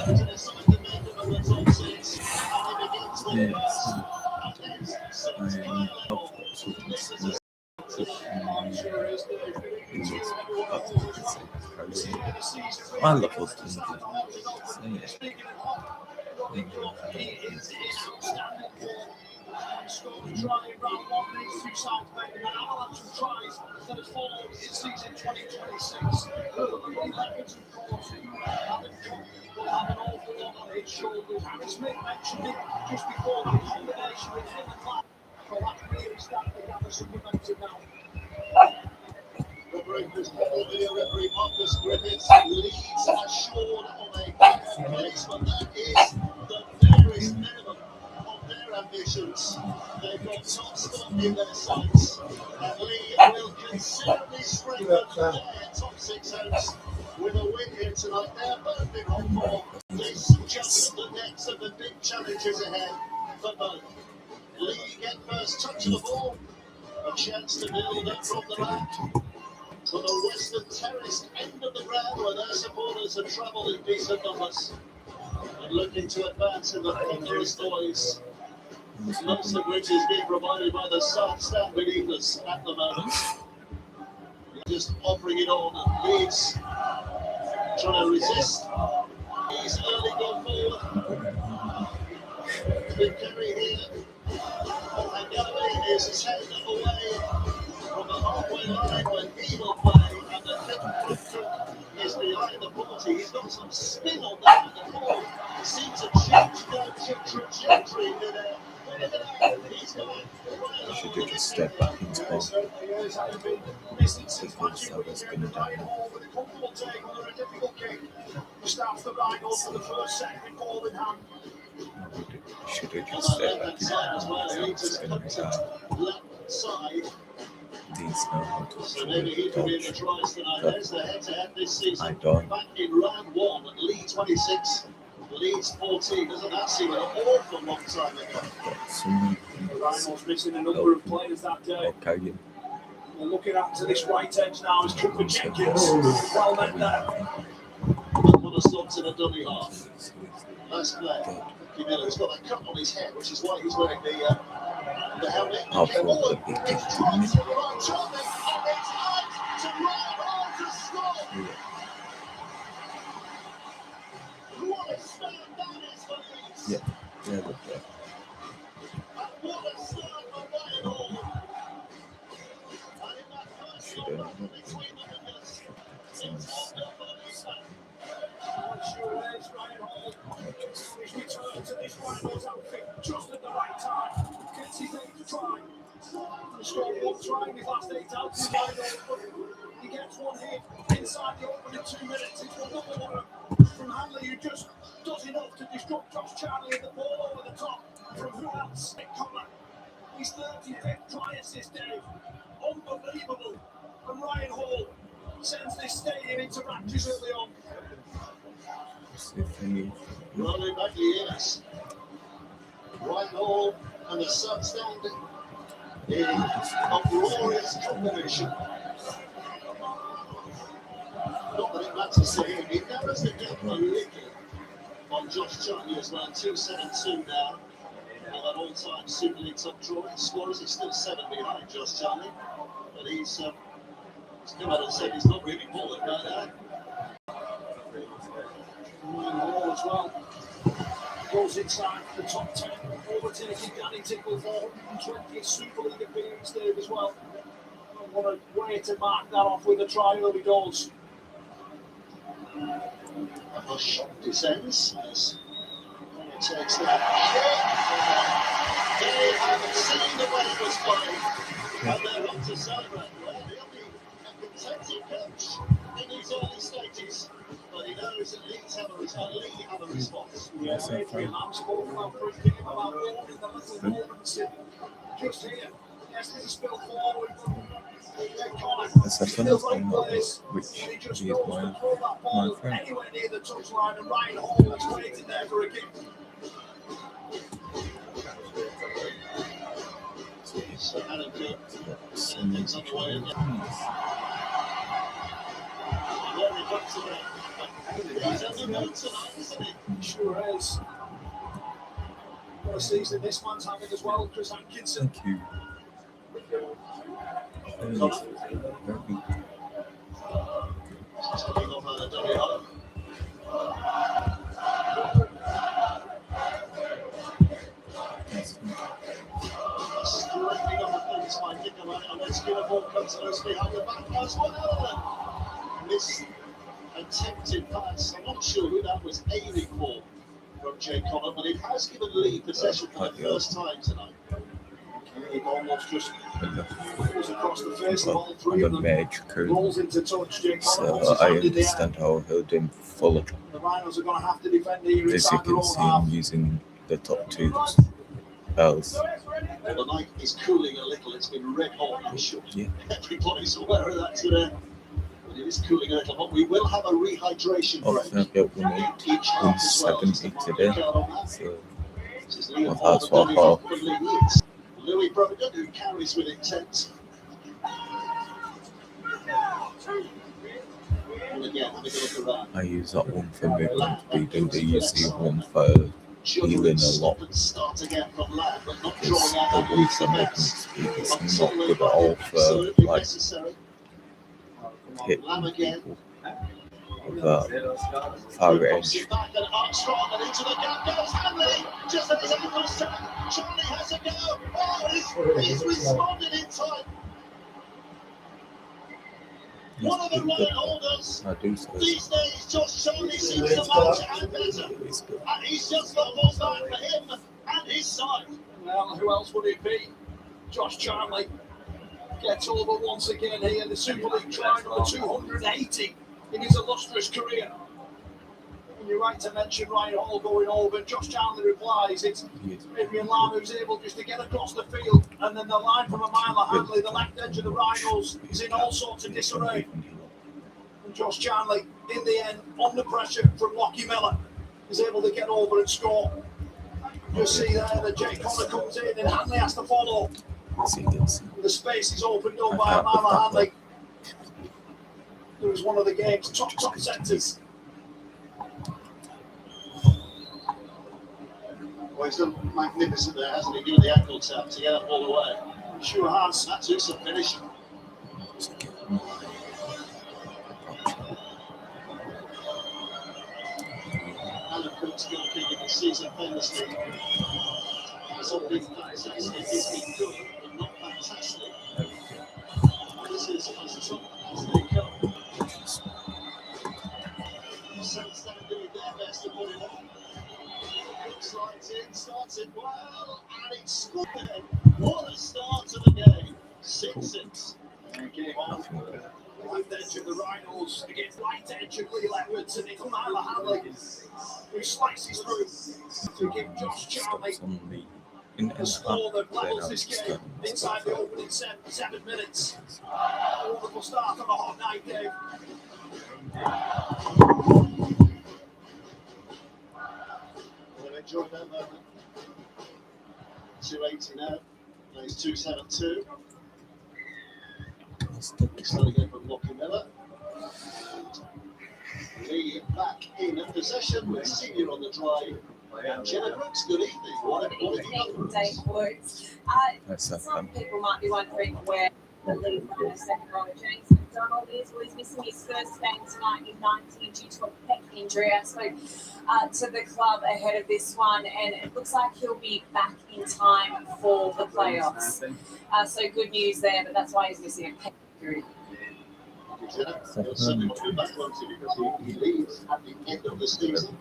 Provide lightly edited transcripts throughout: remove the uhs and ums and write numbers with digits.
I love those things. The breakers ball here, referee Marcus Griffiths leads assured of a fair placement. That is the barest minimum of their ambitions. They've got top spot in their sights, and Lee will considerably strengthen their top six hopes with a win here tonight. They're perfect on form. This just the next of the big challenges ahead for both. Lee get first touch of the ball, a chance to build up from the back. For the western terraced end of the ground where their supporters have travelled in decent numbers and looking to advance in the thunderous noise, most of which is being provided by the south stand beneath us at the moment. Just offering it on, Leeds trying to resist. He's early gone forward. Big carry here, and Galloway is his head away from the halfway line when he will play, and the kick is behind the 40. He's got some spin on that, and the ball seems to change the trajectory there. I should take a step back into ball. Because I was going to die. Starts the right off for the first second ball in hand. I should have just stepped back into ball. I was going to die. Left side. These know how to So maybe he could be in the tries tonight. There's the head-to-head this season. I don't. Back in round one, Leeds 26, Leeds 14. Doesn't that seem an awful long time ago? Rhinos missing a number of players that day. Okay. We're looking out to this right edge now as Cooper Jenkins. Well met there. Put a stop to the dummy half. Nice play. He's got a cut on his head, which is why he's wearing the helmet. I'll pull the big yeah, good play. He's returned to this Rhinos outfit just at the right time. Gets his aim to try. He scored one try in his last 8 outs. He gets one hit inside the opening 2 minutes. It's another one from Hanley, who just does enough to disrupt Josh Charlie and the ball over the top. From who else? Connor. His 35th try assist day. Unbelievable. And Ryan Hall sends this stadium into raptures early on. Rolling back the ears. Ryan Hall and the sub stand in uproarious combination. Not that it matters to him. He knows to get a little on Josh Charlie as well. 2-7-2 now. And that all-time Super League top drawing scorers. He's still 7 behind Josh Charlie. But he's come out and said he's not really bothered by that. Ryan Hall as well. Goes inside the top 10, overtaking Danny Tickle for 120th Super League appearance there as well. And what a way to mark that off with a try early goals. A hush descends as he takes that kick. They haven't seen the way it was played, and they're on to celebrate. Well, he'll be a contented coach in these early stages. But he knows that Leeds have a response. Yes, Adrian Lamb spoke about bringing him about warning the little moments just here. Yes, there's a spill forward. The second one, which is my friend. Anywhere near the touchline, and Ryan Hall is waiting there for a kick. So Adam Cook gets on the way in. Very much today. He's on the go tonight, isn't he? Sure is. What a season this man's having as well, Chris Hankinson. Thank you. Very Taking off a dummy hole. Straightening up a thing time, kick him out, and then Skinner comes close behind the back as well. This attempted pass, I'm not sure who that was aiming for from Jay Connor, but it has given Lee possession for the first time tonight. He almost just goes across the face of all I'm three a of them. major crew, Rolls into touch, Jay Connor. so I understand how I held him fully. The Rhinos are going to have to defend here As you inside their can own see, half. I'm using the top two bells. Well, the night is cooling a little. It's been red hot, I'm sure. Yeah. Everybody's aware of that today. But it is cooling a little, but we will have a rehydration Often break. I've got 170 today, so This is Liam well, Hall, that's the what dummy I half for Lee Yates. Louis Brogan, who carries with intent. And again, having a look around. I use that one for movement speed and I use the one for healing a lot. Start again from Lamb, but not Because drawing out the the one loose for movement defence. speed is not good at all for Absolutely like necessary. hit Lamb again. people with far range. Back and Armstrong and into the gap goes Hanley. Just at his ankles tap. Charlie has a go. Oh, he's responded in time. One of the right holders. I do so. These days, Josh Charlie seems to match and better. It's good. And he's just got more back for him and his side. Well, who else would it be? Josh Charlie gets over once again here. The Super League try number 280 in his illustrious career. And you're right to mention Ryan Hall going over. Josh Charlie replies, it's Yes. Adrian Lamb who's able just to get across the field. And then the line from a mile of Hanley, the left edge of the Rhinos, is in all sorts of disarray. And Josh Charlie, in the end, under pressure from Lockie Miller, is able to get over and score. You'll see there that Jay Connor comes in and Hanley has to follow. The space is opened up by Amala Hanley, who is one of the game's top centres. Well, he's done magnificent there, hasn't he? Doing the ankle tap to get that ball away. He sure has. That took some finishing. Alan Cook's goalkeeping this season famously. Some big fantastic. It's been good, but not fantastic. This is top fantastic cup. Saints don't doing their best to put it on. Looks like it started well, and it's scored. What a start to the game. 6-6. Game on. Left edge of the Rhinos against right edge of Will Edwards, and it's Amala Hanley who slices through to give Josh Charlie the score that levels this game inside the opening 7 minutes. A wonderful start on a hot night, Dave. We'll enjoy that moment. 280 now. Plays 272. Starting again from Lockie Miller. Lee back in possession with Senior on the drive. And Jenna Brooks, good evening. What have you done? Dave Woods. Some people might be wondering where the lead from the second row, James McDonald is. Well, he's missing his first game tonight in 19 due to a pec injury. I spoke to the club ahead of this one, and it looks like he'll be back in time for the playoffs. So good news there, but that's why he's missing a pec injury. Jenna, he'll certainly want to be back, won't he, because he leaves at the end of the season.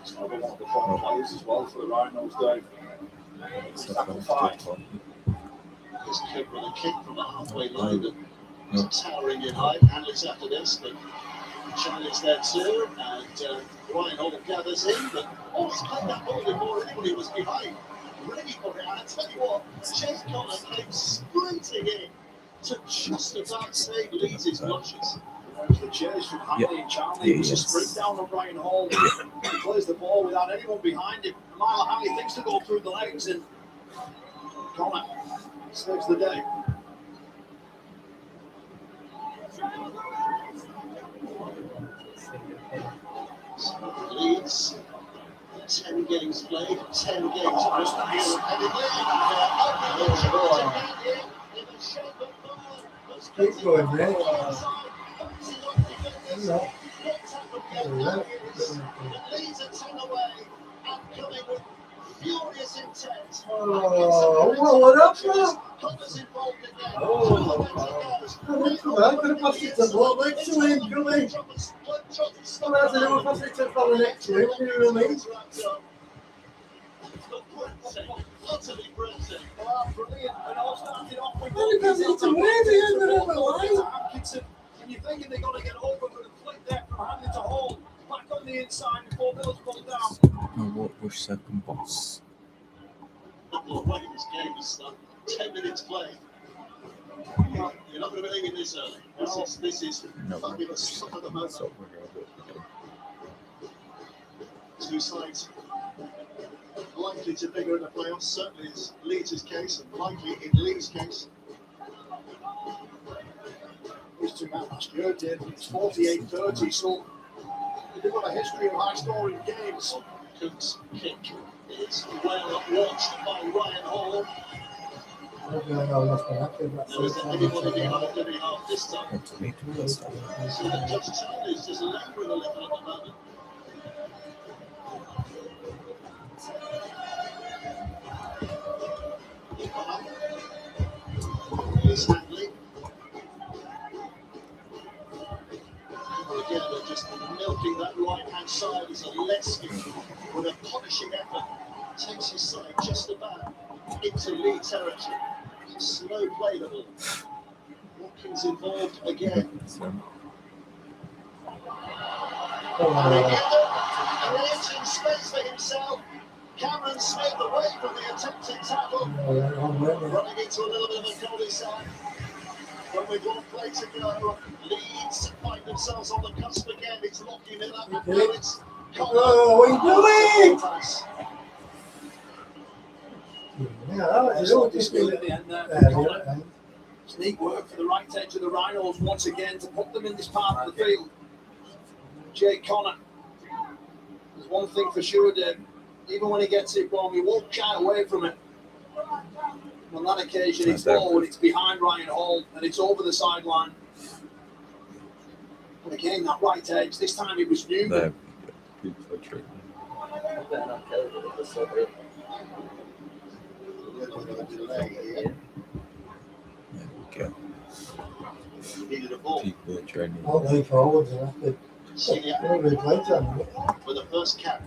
He's another one of the former players as well for the Rhinos, Dave. Tackle 5. This kick with a kick from the halfway line and towering in height. Hanley's after this, but Charlie's there too. And Ryan Hall gathers in, but he's played that ball before anybody was behind. Ready for it. And I tell you what, Jay Connor came sprinting in to just about save Leeds' notches. There's the chase from Hanley and Charlie. It's a sprint down on Ryan Hall. He plays the ball without anyone behind him. Amala Hanley thinks to go through the legs, and Connor saves the day. Leeds, 10 games played, 10 games must be Keep going, mate. Leeds are 10 away and coming with furious intent. Oh, what up, man? Connors involved again. Oh, I could have passed it to Blood next to him, come in. Well, that's it, we'll pass it to the next to him, you know what I mean? Utterly breathtaking. Oh, brilliant. And all started off with Well, he passes it to Wavy, and they're over the line. Atkinson. And you're thinking they're going to get over, but a flick there from Hanley to Hall. Back on the inside before Mills pulled down. What Bush second boss? Couple of waves game is 10 minutes played. You're not going to believe it this early. This is No. fabulous stuff at the moment. That's what we're going to do. Two sides likely to figure in the playoffs. Certainly is Leeds' case, and likely in Leeds' case. These two men last year did. It's 48-30, so they've got a history of high-scoring games. Cook's kick is well watched by Ryan Hall. There isn't anybody behind the half this time. What to me to this time? So that Josh Taylor is just lingering a little at the moment. Here's Hadley. Again, they're just milking that right-hand side as Zaleski with a punishing effort takes his side just about into lead territory. Slow play the ball. Watkins involved again. Creating space for himself. Cameron Smith away from the attempted tackle. Running into a little bit of a cul-de-sac. When with one play to go, Leeds find themselves on the cusp again. It's locking it up. And now it's Oh, what are you doing? Yeah, that was So a this little at the end there. bit. It's neat work for the right edge of the Rhinos once again to put them in this part of the field. Jay Connor. There's one thing for sure, Dave. Even when he gets it wrong, he won't shy away from it. On that occasion, it's low and it's behind Ryan Hall and it's over the sideline. And again, that right edge, this time it was Newman. There. People are true. delay here. There we go. Needed a ball. People are training. I'll lean forwards and have to. Senior Don't really play time. with the first carry.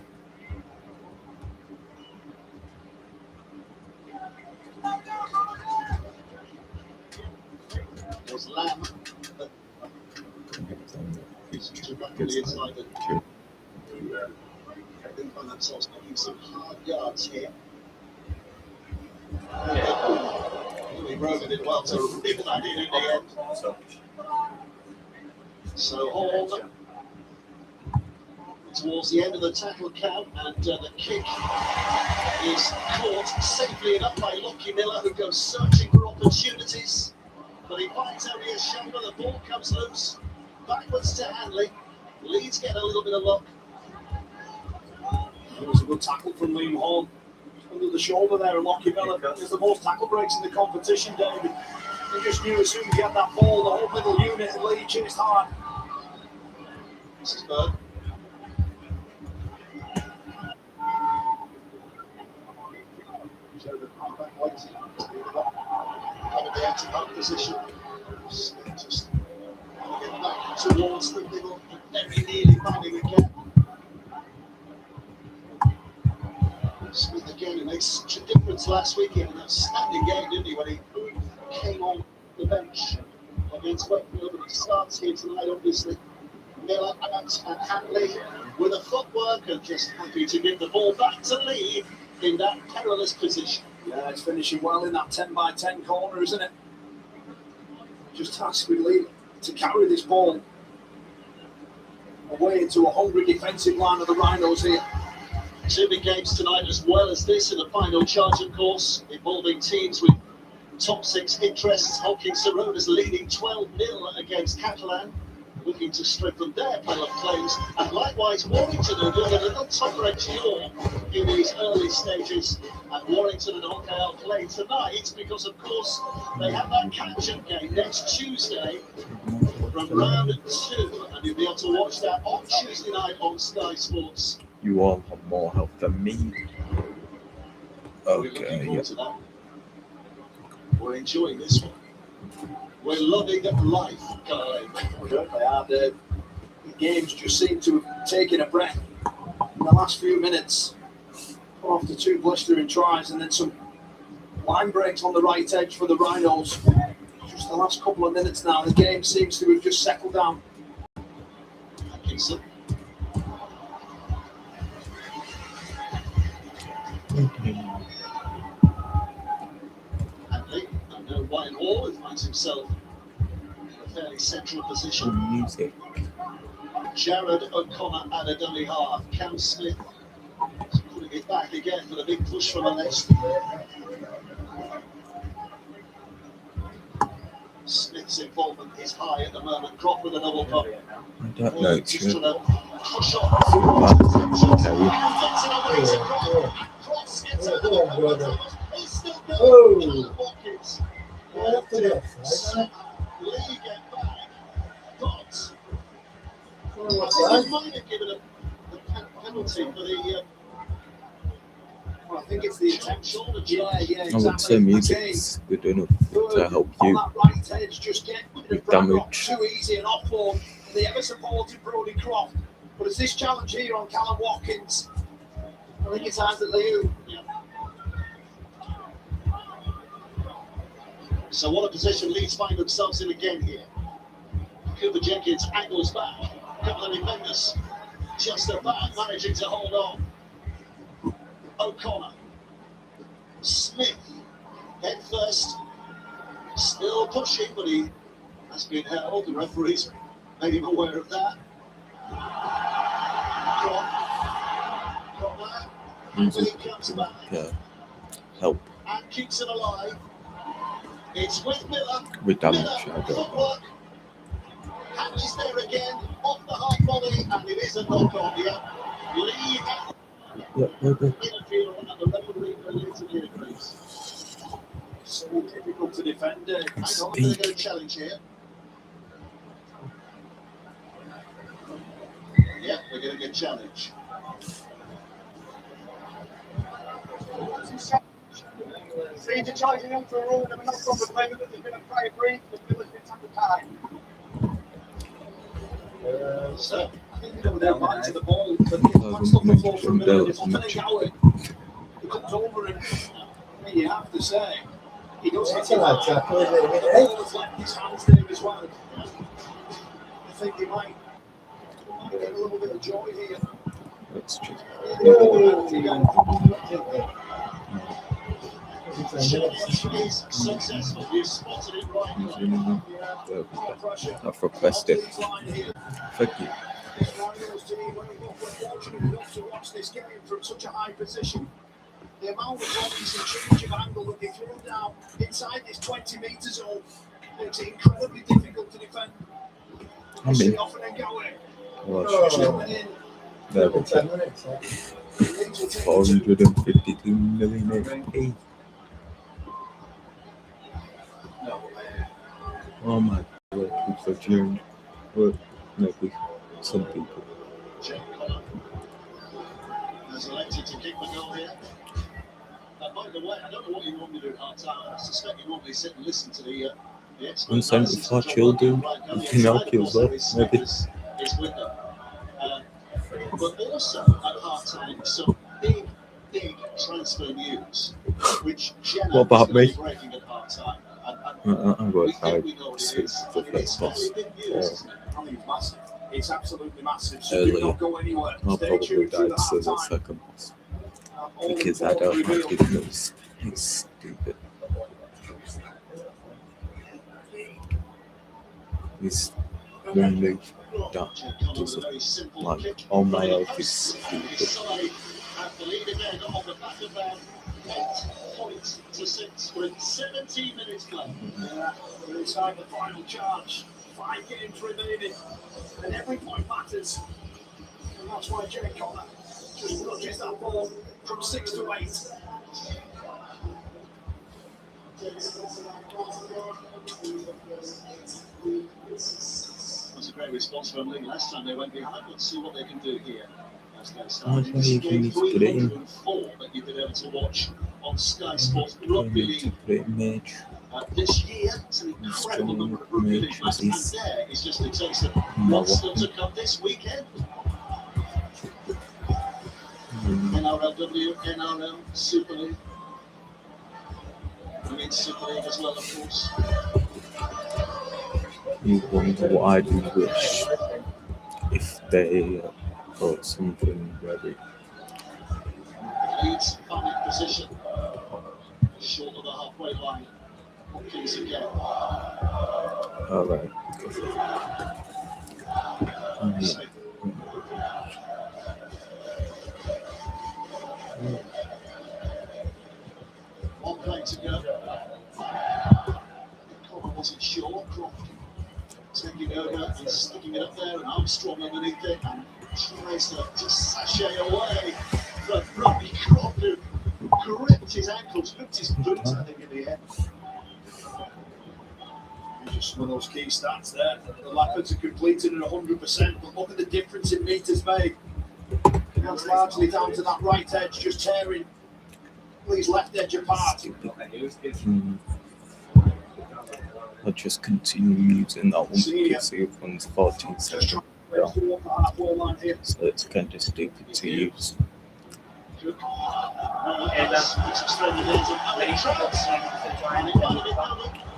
There's Lamb. Too back on the inside. True. They find themselves making some hard yards here. He rode it well to rip that in the end. So Hall towards the end of the tackle count, and the kick is caught safely enough by Lockie Miller, who goes searching for opportunities, but he finds only a shoulder. The ball comes loose, backwards to Hanley. Leeds get a little bit of luck. It was a good tackle from Liam Hall. Under the shoulder there, and Lockie Miller. There's the most tackle breaks in the competition, David. He just knew as soon as he had that ball, the whole middle unit and Leeds chased hard. This is Bird. So the halfback waiting. Having the anti-back position. Just get back towards the middle, very nearly finding a gap. Smith again, who made such a difference last week. He had an outstanding game, didn't he, when he came on the bench against Wakefield. But he starts here tonight, obviously. Miller and Hanley with a footwork and just happy to give the ball back to Lee in that perilous position. Yeah, it's finishing well in that 10-by-10 corner, isn't it? Just tasked with Lee to carry this ball away into a hungry defensive line of the Rhinos here. Two big games tonight, as well as this in the final charge, of course, involving teams with top six interests. Hawkins Saronas leading 12-0 against Catalan. looking to strengthen their panel of claims, and likewise Warrington are doing a little tougher exterior in these early stages. And Warrington and OKL play tonight because, of course, they have that catch-up game next Tuesday from round 2, and you'll be able to watch that on Tuesday night on Sky Sports. You all have more help than me. We're looking Okay, forward yeah. to that. We're enjoying this one. We're loving life, Carly. Certainly are. The games just seem to have taken a breath in the last few minutes after 2 blistering tries and then some line breaks on the right edge for the Rhinos. Just the last couple of minutes now, the game seems to have just settled down. Atkinson. Hadley, and no Ryan Hall, finds himself in a fairly central position. Music. Jared O'Connor and a dummy half. Cam Smith is putting it back again for the big push from the left. Smith's involvement is high at the moment. Crop with a double pump. I don't know. It's Just your trying to push on. Cross gets a Go on, brother. He's still Oh. going. Watkins. Right up to the offside. Lee get back. But What's I that? think he might have given a penalty for the Well, I think it's the top shoulder Yeah, charge. yeah, I exactly. would say music's good enough to help On you that right edge, just get with damage. too easy and offload. They ever supported Brody Croft, but it's this challenge here on Callum Watkins. I think it's Isaac Liu. So what a position Leeds find themselves in again here. Cooper Jenkins angles back. A couple of defenders just about managing to hold on. O'Connor. Smith. Head first. Still pushing, but he has been held. The referees made him aware of that. Connor. Music He comes back help and keeps it alive. It's with Miller. with damage. Miller, I don't know. footwork. Hanley's there again, off the half volley, and it is a knock on here. Lee and midfield, and the referee believes it agrees. So difficult to defend it. Hang on, we're going to get a challenge here. Yeah, we're going to get a challenge. Leeds are charging them for a rule, they're not from the play, but there's been a prior brief, the Miller's been taken time. So, I think they're going back to the ball, but that's not the ball from Miller. It's on Gower. He comes over and I mean, you have to say, he does hit That's it a nice hard. tackle, isn't it? The ball has left his hands there as well. I think he might get a little bit of joy here. Let's just challenge is successful. You've spotted it right. I've requested. Thank you. This Warriors team were fortunate enough to watch this game from such a high position. The amount of blocks and change of angle that they threw down inside this 20 metre zone makes it incredibly difficult to defend. I mean, Often and going. well, there we 10 go. minutes. 452 million HP. Oh my god, people are tuned. Well, no, with some people. Jake Connor has elected to kick the goal here. By the way, I don't know what you want me to do at half time. I suspect you want me to sit and listen to the expert. 174 children, you can help you as well, maybe. Is with them. But also at half time, some big transfer news, which Jenna What about is going me? to be breaking at half time. I'm going We to think we know what it to is. the I mean, it's first boss. very big news, isn't it? I think it's massive. It's absolutely massive. So Earlier. do not go anywhere. I'll Stay probably tuned through die the to the half time. second boss. Because I don't have to know. It's stupid. It's only that Jake Connor with a doesn't very simple like kick. all my Right life is post, and his stupid. side have the lead again on the back of that 8 points to 6 with 17 minutes left. We're inside the final charge. 5 games remaining, and every point matters. And that's why Jay Connor just nudges that ball from 6 to 8. That's a great response from Lee. Last time they went behind. Let's see what they can do here. As they I start. think This is you game need to put it in. 304 that you've been able to watch on Sky Sports You Rugby need to League put it in Mage. this year. It's an incredible number of rugby league matches, and there is just a taste of what's still to come this weekend. NRLW, NRL, Super League. Women's Super League as well, of course. You wonder what I do wish if they got something ready. Leeds found in position, short of the halfway line. Hopkins again. Alright. Smith. One play to go. Connor wasn't sure. Croft taking over and sticking it up there, and Armstrong underneath it, and tries to just sashay away from Robbie Croft, who gripped his ankles, hooked his boots, I think, in the end. Just one of those key stats there. The Leopards are completing at 100%, but look at the difference in metres made. That's largely down to that right edge just tearing Lee's left edge apart. I'll just continue using that one because the other one's 14 Just seconds. trying to walk the halfway line here. So it's kind of stupid to use.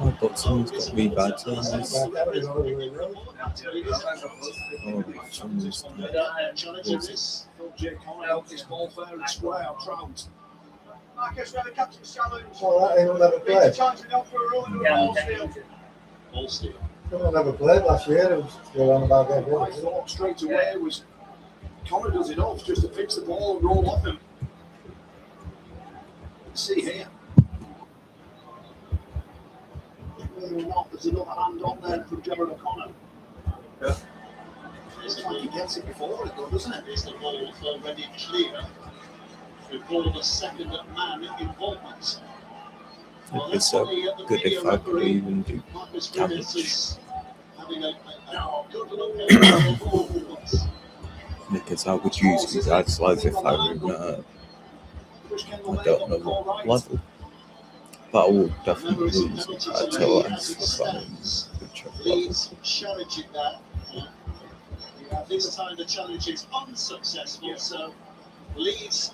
Oh, but someone's got rebags on this. Oh, someone's Jay Connor out this ball fair and square, Trout. Marcus, we have a captain's challenge. Well, that ain't never Big played. chance to go for a run in the ball field. Ball steal. Someone never played last year. It was still on about that. I thought straight away was Connor does enough just to fix the ball and roll off him. Let's see here. Whether or not there's another hand on there from Jared O'Connor. Looks like he gets it before it though, doesn't it? Is the ball already clear before the second man involvement? It'd be so good if I could even do Marcus damage. Griffiths is having a good look at the Because I would use these guys like if I were in I don't know what level. But I would definitely use it until I stuff on it. Whichever level. Leeds challenging that. This time the challenge is unsuccessful, so Leeds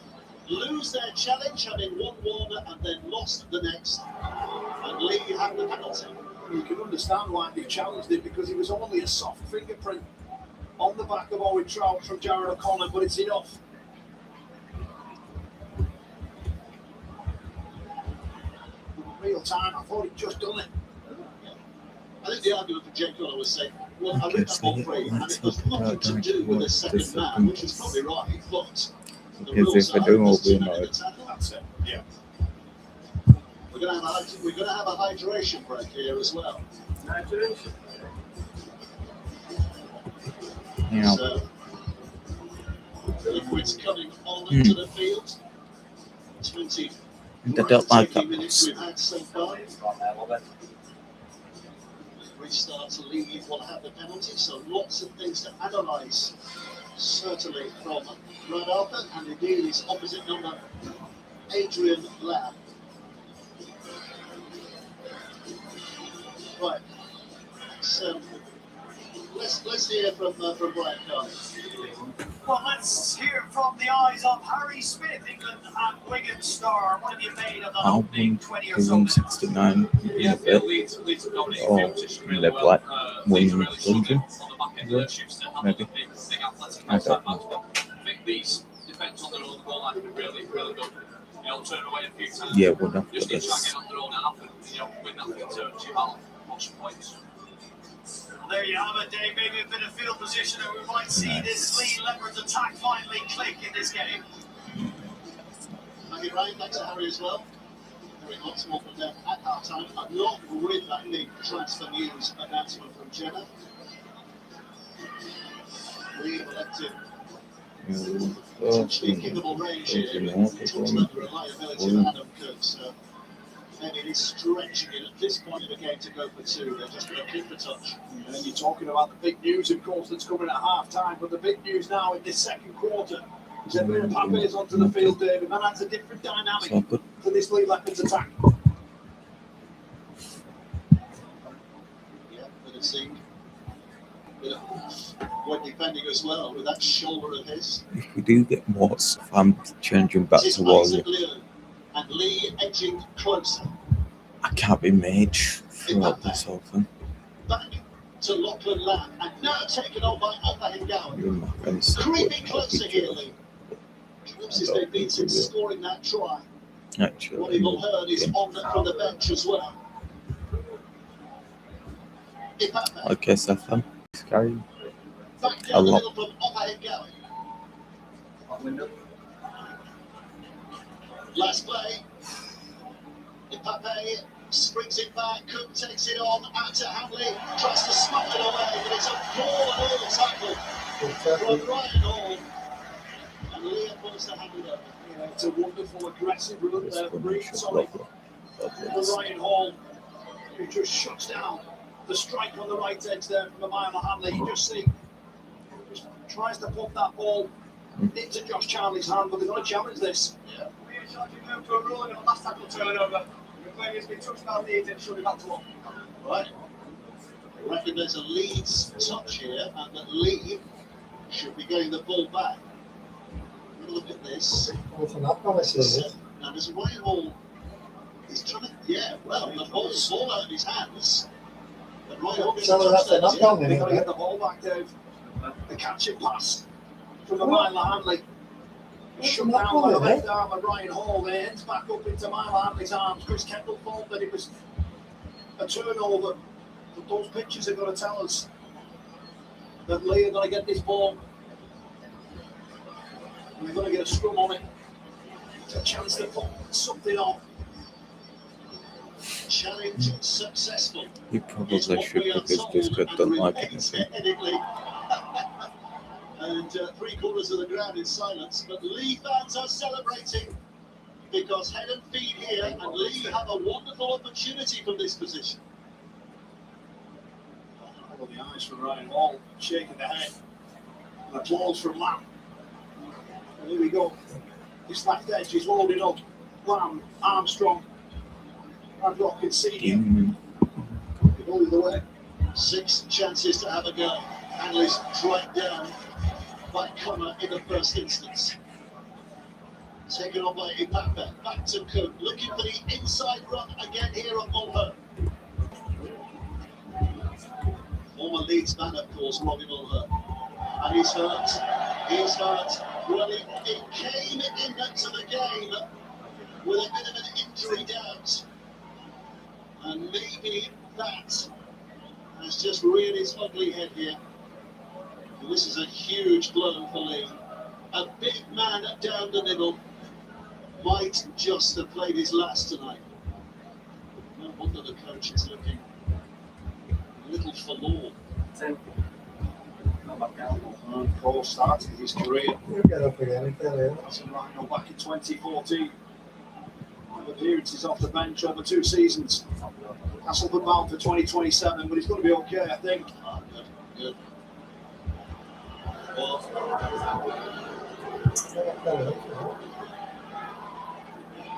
lose their challenge, having won one and then lost the next. And Lee had the penalty. You can understand why they challenged it because it was only a soft fingerprint on the back of Owen Trout from Jared O'Connor, but it's enough. Real time, I thought he'd just done it. I think the argument for Jake Connor was saying, well, I Okay, read that so ball free, and it was nothing to do with the second man, which is probably right, but the Because rules if I are don't, I'll there's be two men in annoyed. the tackle. That's it. Yeah. We're going to have a hydration break here as well. Yeah. So, liquids coming on into the field. 20 I don't like that minutes box. we've had so far. Restart to lead will have the penalty, so lots of things to analyse, certainly from Brad Alpert and indeed his opposite number, Adrian Lamb. Right, so let's hear from Brian Carney. Well, let's hear from the eyes of Harry Smith, England and Wigan star. What have you made of that I'll opening win 20 the or so? 169 in a bit. Or in the black 100. Maybe. I don't know. Yeah, one after this. There you have it, Dave. Maybe a bit of field position, and we might see this Lee Leopards attack finally click in this game. Thank you, Brian. Thanks to Harry as well. referee. Lots more for them at half time. Along with that big transfer news announcement from Jenna. We elected kickable range here. Talks about the reliability of Adam Cook. So maybe it is stretching it at this point in the game to go for two. They're just going to keep the touch. And you're talking about the big news, of course, that's coming at half time. But the big news now in this second quarter is that Mbappe is onto the field, David. And that's a different dynamic So good. to this Lee Leopards attack. Yeah, but it seemed when defending as well with that shoulder of his. If we do get more stuff, I'm changing back This to is Warrior. Isaac Liu, and Lee edging closer. I can't be mage throughout this whole thing. Back to Lachlan Lamb, and now taken on by Opa Hingawa. You're my friends. Creeping closer here, Lee. Glimpses they've been since scoring that try. Actually, Ronnie Mulhern is on from the bench as well. Ipape, okay, Safan. Scary. back A down the lot. middle from Opa Hingawa. Last play. Ipape springs it back. Cook takes it on. Out to Hanley. Tries to smack it away, but it's a poor little tackle from Ryan Hall. And Leah pulls the hand over. You know, it's a wonderful, aggressive run This there. one Breed, should sorry, block for Ryan Hall, who just shuts down the strike on the right edge there from Emile Hanley. You just see, just tries to put that ball into Josh Charlie's hand, but they've got to challenge this. Yeah. To a rolling on last tackle turnover. The player has been touched by Leeds and should back to one. Right. I reckon there's a Leeds touch here, and that Lee should be getting the ball back. Have a look at this. Now there's Ryan Hall. He's trying to, the ball's fall out of his hands. But Ryan Hall gets So a that's touch enough, there. don't They've they? got to get the ball back, Dave. The catching pass from Emile Hanley. Shut down by the left arm of Ryan Hall. It ends back up into Emile Hanley's arms. Chris Kendall thought that it was a turnover. But those pictures are going to tell us that Lee are going to get this ball. And they're going to get a scrum on it. It's a chance to put something on. Challenge successful. You probably should because this good don't like anything. And 3/4 of the ground in silence, but Lee fans are celebrating because head and feet here, and Lee have a wonderful opportunity from this position. All the eyes from Ryan Hall, shaking the head. And applause from Lamb. And here we go. This left edge is loaded up. Lamb, Armstrong, Radlock and Senior. All the way. 6 chances to have a go. Hanley's dragged down by Connor in the first instance. Taken on by Ipape. Back to Cook. Looking for the inside run again here on Mulhern. Former Leeds man, of course, Robbie Mulhern. And he's hurt. He's hurt. Well, it came into the game with a bit of an injury doubt. And maybe that has just reared its ugly head here. And this is a huge blow for Lee. A big man down the middle might just have played his last tonight. No wonder the coach is looking a little forlorn. Paul started his career Get up again, as a Rhino back in 2014. Appearances off the bench over 2 seasons. Hasselman bound for 2027, but he's going to be okay, I think. Ah, good. Well,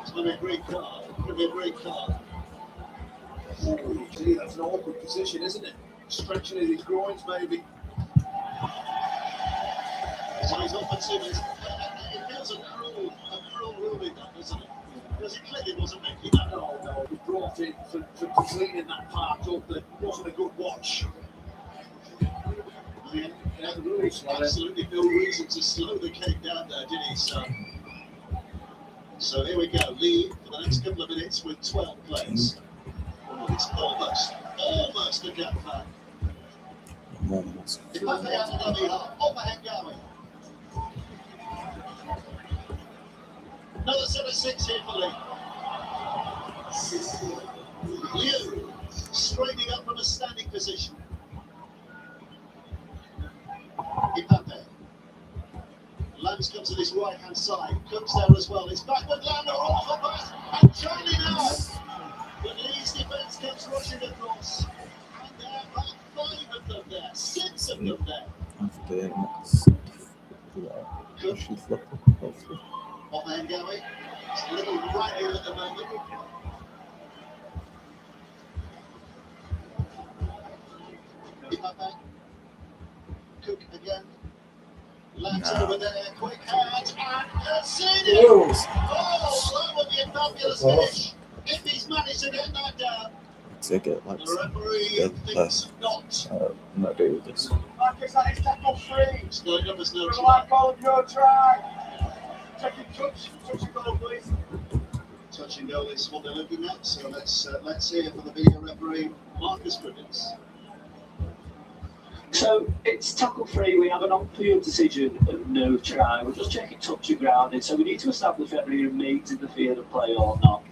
it's going to be a great card. It's going to be a great card. Ooh, gee, that's an awkward position, isn't it? Stretching at his groins, maybe. So he's off for 2 minutes. It feels a cruel ruling, that, doesn't it? Because it clearly wasn't making that. No, he was brought in for cleaning that part up. That wasn't a good watch. I mean, there was absolutely no reason to slow the game down there, did he? So here we go. Lee for the next couple of minutes with 12 players. Oh, it's almost a gap back. Almost. Ipape out of the Opa Hingawa. Another set of 6 here for Lee. Liu straightening up from a standing position. Mbappe. Lamb's comes to this right hand side. Comes there as well. It's backward Lambert off the pass. And Charlie now. But Leeds defence comes rushing across. And there are about 5 of them there. 6 of them there. After next, Cook she's lucky, hopefully. off Ngawi. It's a little right here at the moment. Mbappe. Cook again. Lamb's over there. Quick hand. And Senior. Whoa. Oh, that would be a fabulous finish. If he's managed to get that down. To get like The referee Yeah, thinks not. not do this. Marcus, that is tackle free. It's going up as no Good try. luck, goal, your try. Taking touch and goal, please. Touch and goal is what they're looking at. So let's hear from the video referee, Marcus Griffiths. So it's tackle free. We have an on-field decision of no try. We're just checking touch and grounding. So we need to establish whether he remains in the field of play or not.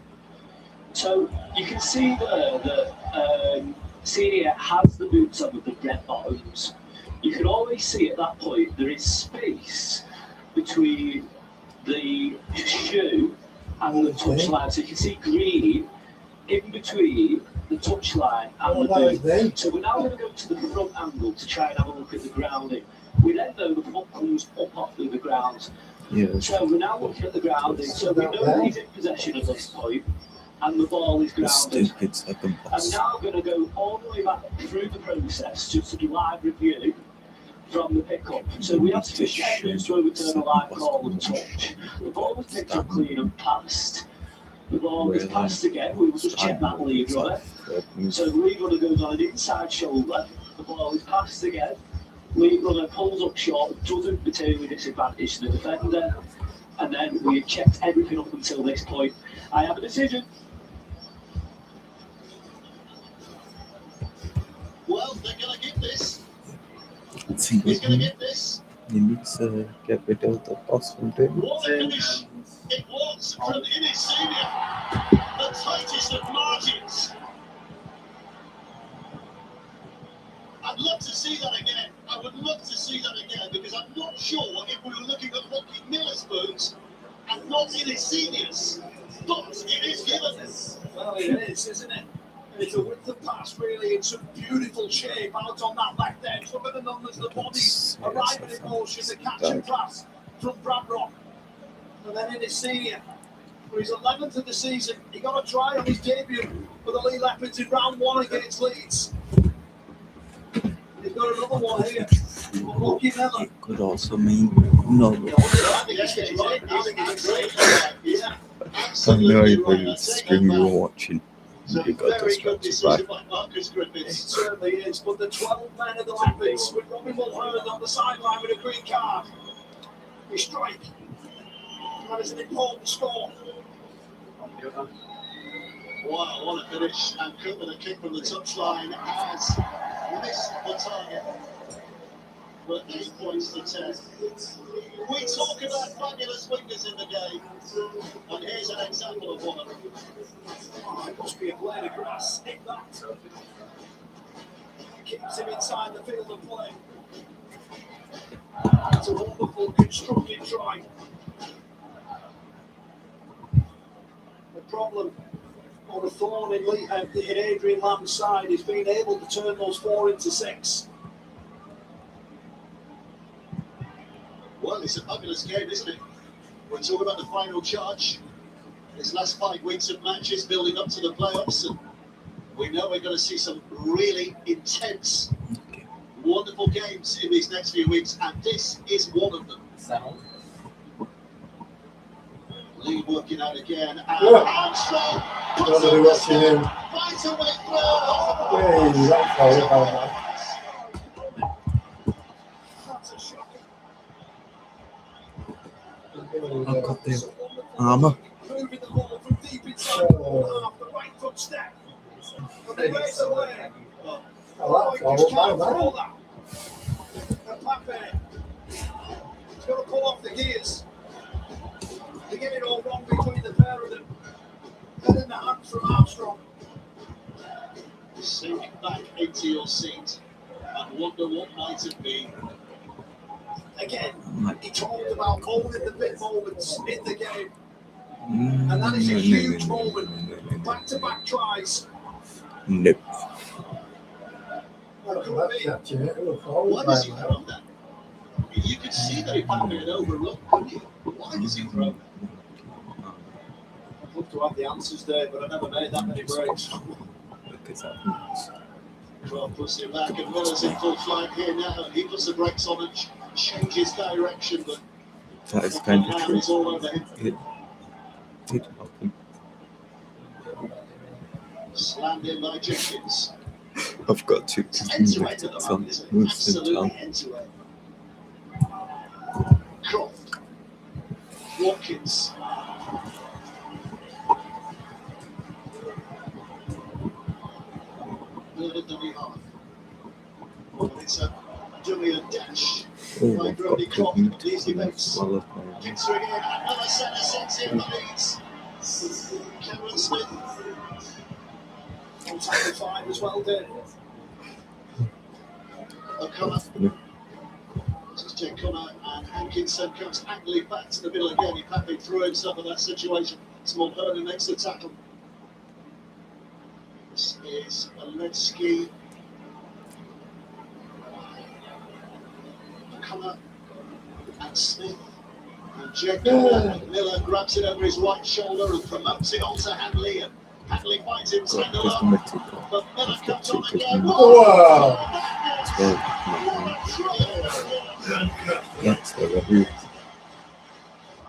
So you can see there that Senior has the boots on with the red bottoms. You can always see at that point there is space between the shoe and the touchline. So you can see green in between the touchline and the boot. So we're now going to go to the front angle to try and have a look at the grounding. We then know the foot comes up off the ground. Yeah, So we're now looking at the grounding. So we know that he's in possession at this point and the ball is it's grounded. stupid second I'm pass. now going to go all the way back through the process just to do live review from the pickup. So we have to check this where we turn a live call and touch. The ball was picked up clean and passed. The ball was passed again. We will just check that lead runner. So the lead runner goes on an inside shoulder. The ball is passed again. Lead runner pulls up short, doesn't materially disadvantage the defender. And then we have checked everything up until this point. I have a decision. Well, they're going to get this. See, He's going to get this. he needs to get rid of the pass from him. What a finish it was from Innis Senior. The tightest of margins. I'd love to see that again. I would love to see that again because I'm not sure if we were looking at Rocky Miller's boots and not Innis Senior's. But it is given. Well, it is, isn't it? It's a width of pass, really, in some beautiful shape out on that left edge. Look at the numbers, the body arriving in motion, the catch and pass from Bradrock. And then in his senior, for his 11th of the season, he got a try on his debut for the Lee Leopards in round 1 against Leeds. He's got another one here for Rocky Miller. It could also mean no. I think he's getting right. I think he's great. Yeah, I know absolutely if right. the I take stream that you were back. watching, It's a you got very good distracted decision by. by Marcus It Griffiths. certainly is, but the 12 men of the Leopards with Robbie Mulhern on the sideline with a green card. We strike. That is an important score. Wow, what a finish. And Cook with a kick from the touchline has missed the target. But 8 points to 10. We talk about fabulous wingers in the game. And here's an example of one of them. Oh, it must be a blade of grass. Hit that. Keeps him inside the field of play. It's a wonderful constructed try. The problem or the thorn in Adrian Lamb's side is being able to turn those 4 into 6. Well, it's a fabulous game, isn't it? We're talking about the final charge. This last 5 weeks of matches building up to the playoffs. And we know we're going to see some really intense, wonderful games in these next few weeks. And this is one of them. Lee working out again. And Yeah. Armstrong Nobody watching him. finds a way through. Hey, that's how it happened. That's a shocker. I've got the armour. Moving the ball from deep inside Oh. the right foot step. And they race away. Oh, Oh, that's he just all can't right, throw man. that. And Mbappe, he's got to pull off the gears. They get it all wrong between the pair of them. Head in the hands from Armstrong. sink back into your seat and wonder what might have been. Again, Like, he talked about owning the big moments in the game, mm, and that is a no, huge no, no, moment. no, no, no, Back-to-back tries. no. That's catching it. It was Why forward does by he now. throw that? You could see that he probably had overrun, couldn't you? Why does he throw that? I'd love to have the answers there, but I never made that many breaks. Look at that. Well, puts it back, and Miller's in full flight here now. He puts the brakes on and changes direction, but That is kind of Van is all over him. It did happen. Slammed in by Jenkins. I've got to It's end to end at the moment, isn't it? Absolutely end to end. Croft. Watkins. Miller dummy half. But it's a dummy and dash. Oh, I've got Croft Easy to base. swallow. Gets ring in, and Miller centre sets in the leads. Cameron Smith. On tackle 5 as well, Dave. O'Connor. Just check Connor and Hankinson comes angrily back to the middle again. He Pape threw himself in that situation. Small Herman makes the tackle. This is Alevski. O'Connor and Smith. And Jekyll. Miller grabs it over his right shoulder and promotes it onto Hanley. And Hanley finds him Got tangled just up. a tick off. But Miller I've got comes on two again. Wow. That's the review.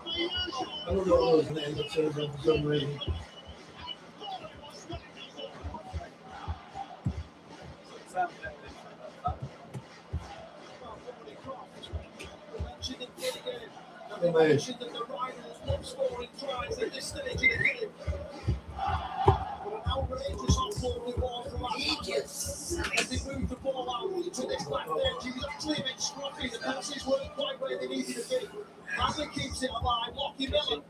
I don't know his name, but says it for some reason. Mentioned that the Rhinos not scoring tries at this stage of the game. But an outrageous offload it was from Aston. As they moved the ball out to this left edge, he was actually a bit scruffy. The passes weren't quite where they needed to be. Hadley keeps it alive. Lockie Miller.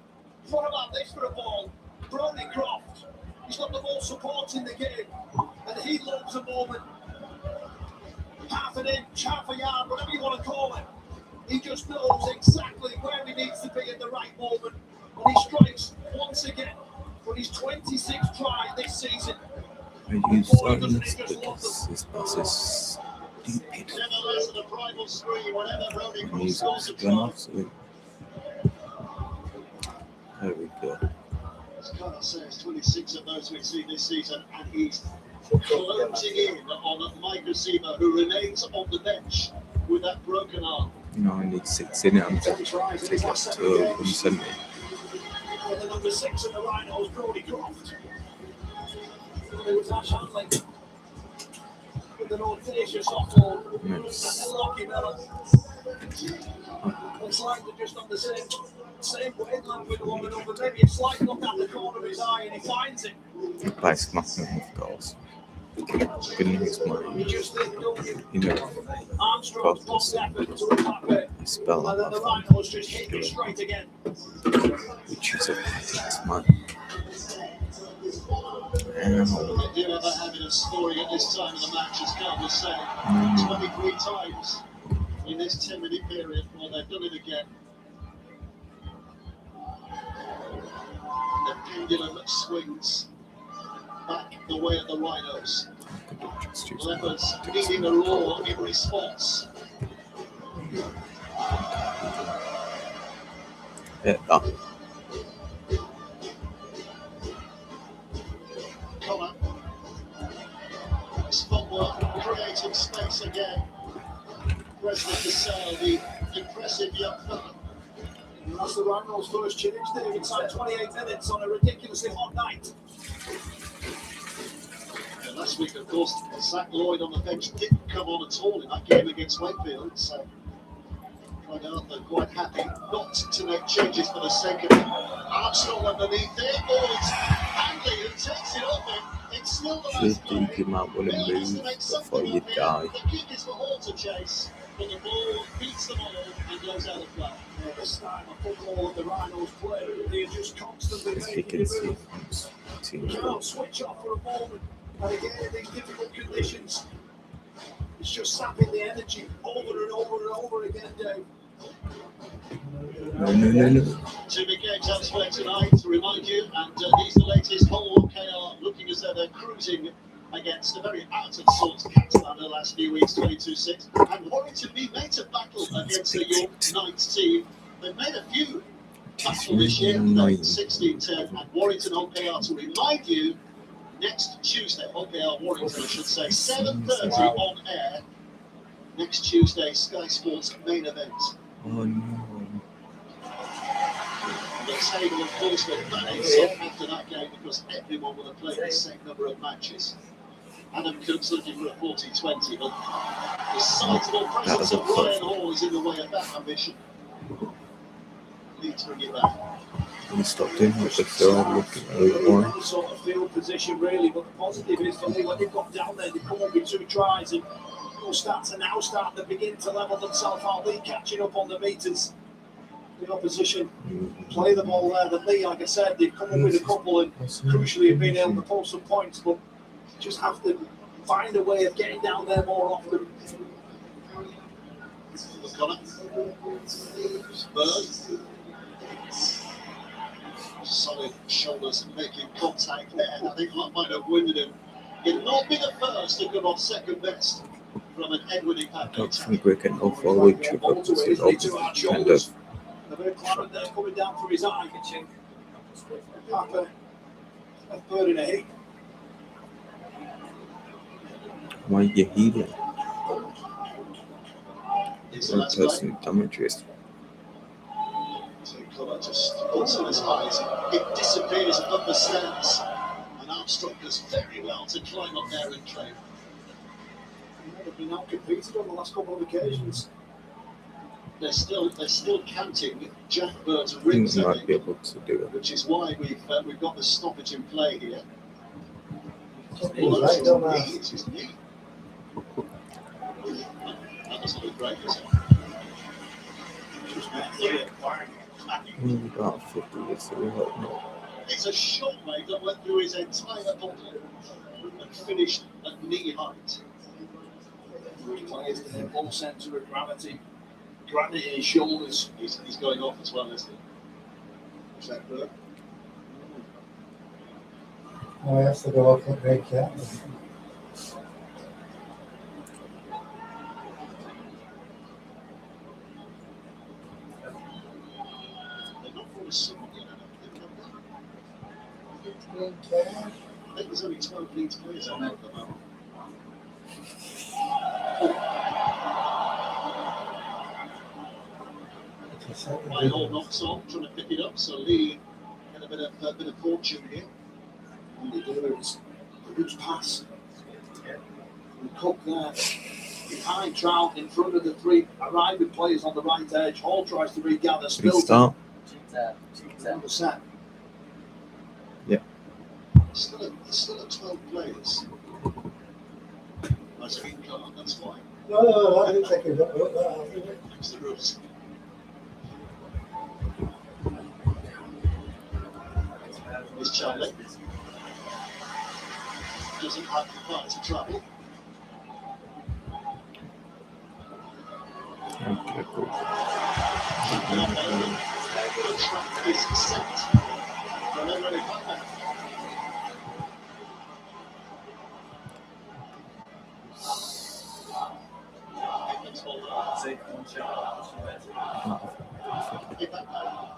What about this for a ball? Brody Croft. He's got the most support in the game. And he loves a moment. Half an inch, half a yard, whatever you want to call it. He just knows exactly where he needs to be at the right moment. And he strikes once again for his 26th try this season. I use silence because his pass is stupid. Never less than a primal scream whenever Brody And Croft he's scores a gone try. off, so there we go. As Connor says, 26 of those we've seen this season, and he's closing in on Mike Osima, who remains on the bench with that broken arm. You know, I need 6 in it. I'm going to take it to 170. And the number 6 in the Rhinos, Brody Croft. It was Ash Hanley with an audacious offload. Nice. And Lockie Miller. It's like they're just on the same wavelength with one another. Maybe a slight look at the corner of his eye and he finds it. By smacking him, of course. Goodness You mine. just think, don't you? You know, Armstrong's lost effort to attack it. I spell And then that the off, Rhinos just hit it straight again. which is a pathetic man. They do ever having a scoring at this time of the match, as Carl was saying. 23 times in this 10-minute period. Well, they've done it again. The pendulum swings back the way of the Rhinos. Just use Leopards needing a roar in response. Hit that. Connor. Spot work, creating space again. Presley Cassell, the impressive young fella. And that's the Rhinos' first change there inside 28 minutes on a ridiculously hot night. And last week, of course, Zach Lloyd on the bench didn't come on at all in that game against Wakefield. So, Craig Arthur quite happy not to make changes for the sake of it. Armstrong underneath there. Oh, it's Hanley who takes it off him. It's still the Should last think you might want to Miller has to move make before something you of it. die. The kick is for Hall to chase, but the ball beats them all and goes out of play. Yeah, this time of football that the Rhinos play, they are just constantly If you making can it see move. from You teams cannot switch off for a moment. And again, in these difficult conditions, it's just sapping the energy over and over and over again, Dave. No. Two big games elsewhere tonight, to remind you, and these are the latest. Hull KR looking as though they're cruising against a very out of sorts Catalan the last few weeks, 22-6. And Warrington be made to battle against the York Knights team. They've made a few battle this year, 16-10, and Warrington Hull KR, to remind you, next Tuesday, Hull KR Warrington, I should say, 7:30 on air. Next Tuesday, Sky Sports main event. Oh no. The table, of course, will manage after that game because everyone will have played the same number of matches. Adam Cook's looking for a 40-20, but the sizable presence of Ryan Hall is in the way of that ambition. Leeds bring it back. He stopped doing it if they're all looking really boring. Any sort of field position, really, but the positive is for me, when they've got down there, they come up with 2 tries, and those stats are now starting to begin to level themselves out. Lee catching up on the meters. The opposition play the ball there. The Lee, like I said, they've come up with a couple and crucially have been able to pull some points, but just have to find a way of getting down there more often. O'Connor. Bird. Solid shoulders making contact there. I think that might have winded him. It'll not be the first to come off second best from an Edward I Ipape. don't think we can offer a trip up to the opposite kind of. A bit of Clarence there coming down through his eye. Papa, a bird in a heap. Why are you healing? It's the One last play. person damages. So Colour just puts on his eyes. It disappears above the stands. And Armstrong does very well to climb up there and claim. They've been out competed on the last couple of occasions. They're still counting Jack Bird's I think rings, we I might be think, able to do it. which is why we've got the stoppage in play here. He's right, don't I? It's his knee. That doesn't look great, does it? About 50 years, so we hope not. It's a shot, mate, that went through his entire body and finished at knee height. Three players in their ball centre of gravity. Granite in his shoulders. He's going off as well, isn't he? Jack Bird. Oh, he has to go off at break, yeah. They're not full of someone yet, I don't think. Okay. I think there's only 12 Leeds players on there at the moment. Ryan Hall knocks on, trying to pick it up, so Lee had a bit of fortune here. And they do it. A good pass. And Cook there. Behind Trout, in front of the 3 arriving players on the right edge. Hall tries to regather. Restart. On the set. Still at 12 players. That's a green card, that's fine. No, I didn't take it up. That. That's the rules. Here's Charlie. Doesn't have the far to travel. Okay, cool. The track is set. And they're ready back there.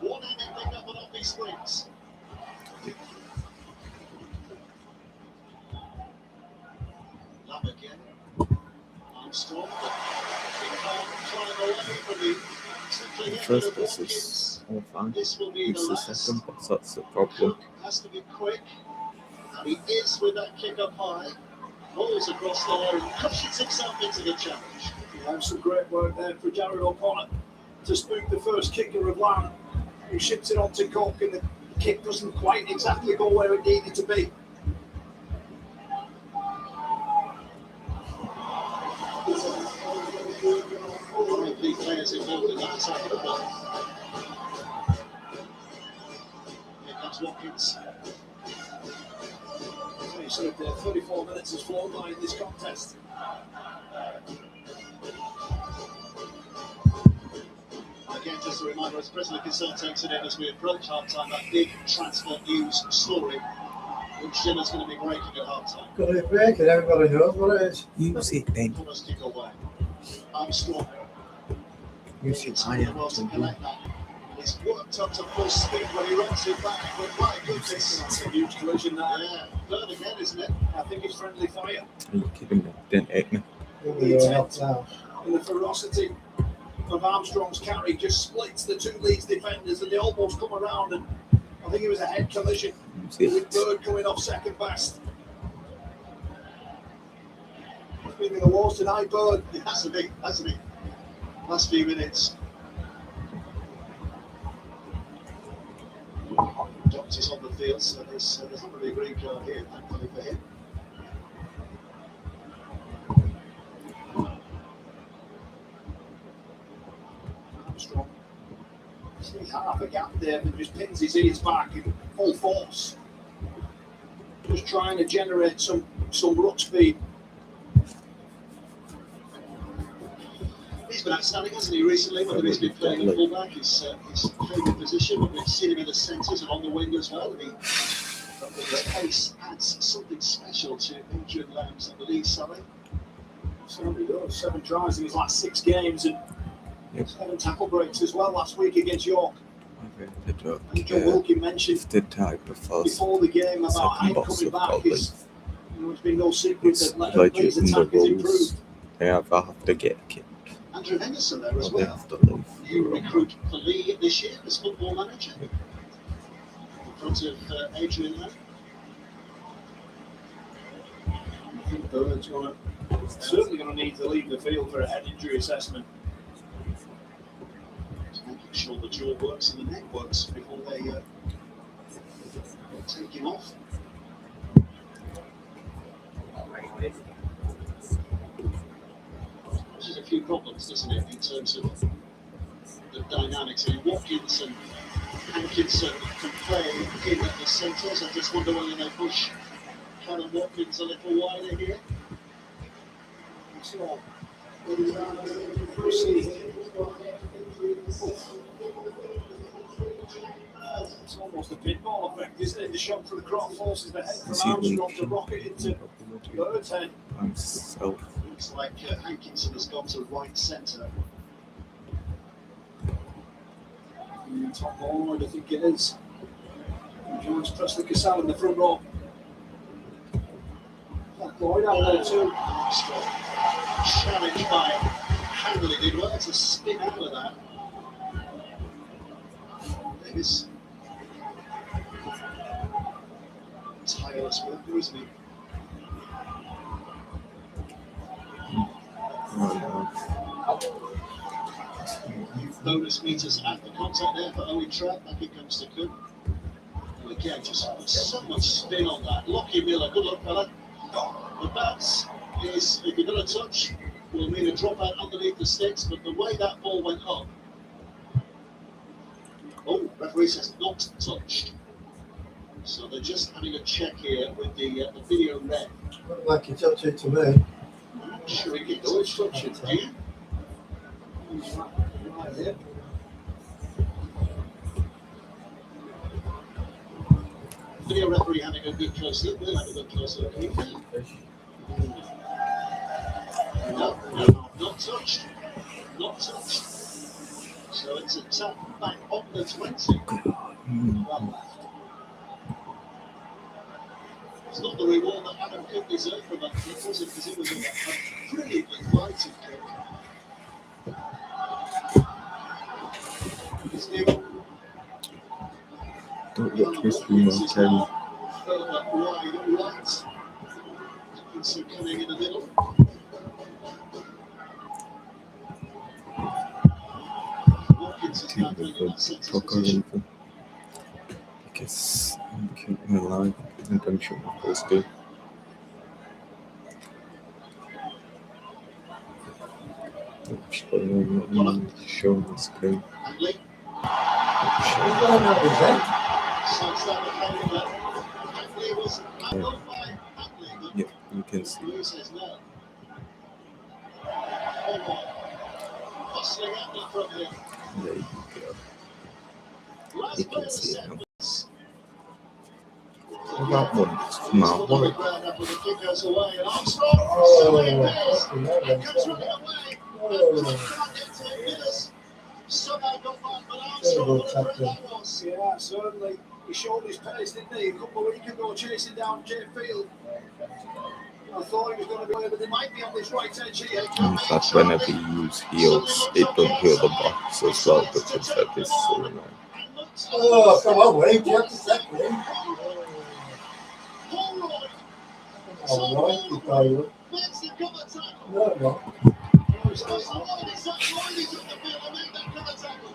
Warning and pick up on off these screens. Love again. Armstrong. He can't climb away from the The first bus is all fine. This will be It's the the last. second bus that's the problem. Has to be quick. And he is with that kick up high. Rolls across there and cushions himself into the challenge. Yeah, some great work there for Jared O'Connor to spook the first kicker of Lamb, who ships it on to Cook, and the kick doesn't quite exactly go where it needed to be. Three players involved in that attack of the ball. Here comes Watkins. It's better if their 34 minutes has flown by in this contest. Again, just a reminder, as President Cassell takes it in as we approach half-time, that big transfer news story, which Gemma's going to be breaking at half-time. Got to break it, everybody knows what it is. Use it then. Thomas kick away. Armstrong. Use it. I am Well to to collect that. He's worked up to full speed when he runs it back, but my goodness. That's a huge collision there. Yeah, third again, isn't it? I think it's friendly fire. Are you kidding me? Didn't hit me. We'll be going up now. And the ferocity of Armstrong's carry just splits the two Leeds defenders, and they almost come around, and I think it was a head collision Use with it. Bird coming off second best. He's been in the wars tonight, Bird. That's a big. Last few minutes. Doctor's on the field, so there's not going to be a green card here, thankfully for him. Armstrong. He's half a gap there, but just pins his ears back in full force. Just trying to generate some ruck speed. He's been outstanding, hasn't he, recently? Whether he's been playing at fullback, his favourite position, but we've seen him in the centres and on the wing as well. His pace adds something special to Adrian Lambs and the lead, Sally. Certainly does. 7 tries in his last 6 games, and Yep. 7 tackle breaks as well last week against York. I don't And Joe care Wilkie mentioned if the type of us. before the game about Second him boss coming of back. Godly. It's been no secret It's that Leicester Plays legend in the attack has rules. improved. They have to get kicked. Andrew Henderson there as Or they well. have to leave. New recruit for Lee this year as football manager. In front of Adrian Lamb. I think Bird's certainly going to need to leave the field for a head injury assessment. Making sure the jaw works and the neck works before they take him off. There's a few problems, doesn't it, in terms of the dynamics. I mean, Watkins and Hankinson can play in at the centres. I just wonder whether they push Callum Watkins a little wider here. So, we'll see. It's almost a pinball effect, isn't it? The shot from the crop forces the head from Is he Armstrong weak? to rocket into Bird's head. I'm so. Looks like Hankinson has gone to right centre. Top forward, I think it is. Jones Presley Cassell in the front row. Jack Lloyd out there too. Armstrong challenged by Hanley. Did well to spin out of that. Davis. Tireless worker, isn't he? Bonus meters at the contact there for Owen Trout. Back it comes to Cook. And again, just so much spin on that. Lockie Miller, good luck, fella. But that is, if you're going to touch, will mean a drop out underneath the sticks. But the way that ball went up, oh, referee says not touched. So they're just having a check here with the video red. Looked like he touched it to me. I'm not sure he can touch it, do you? Right there. Video referee having a good close look. We'll have a good close look. No, not touched. Not touched. So it's a tap back on the 20. Well left. It's not the reward that Adam Cook deserved from that kick, was it? Because it was a brilliantly lighted kick. It's new. Don't watch this room on telly. Further wide right. Dickinson coming in the middle. Watkins is now playing in that centre Talk or position. anything. Because I'm keeping it alive. I think I'm sure my first day. Just put it on the show on the screen. Hanley. He's going out his head. So it's that the Hanley was handled by Hanley. You can see. He says no. Omar. Hustling out in front of him. There you go. Last You player can of the see set now. was That one is He's my put on the work. ground after the kick goes away. And Armstrong, Oh, somebody appears. fucking And hell, comes running away. Oh. And can't get to it. Guinness somehow got back, but Armstrong, Terrible what a break tackle. that was. Yeah, certainly. He showed his pace, didn't he? A couple of weeks ago, chasing down Jay Field. I thought he was going to be away, but they might be on this right edge here. In fact, whenever you use heels, it don't heal the box as well because that is so annoying. Oh, come on, Wayne. You have to sack him. Holroyd Oh, right, you Tyler. makes the cover tackle. No, no. So it's Lloyd, Zach Lloyd is on the field and made that cover tackle.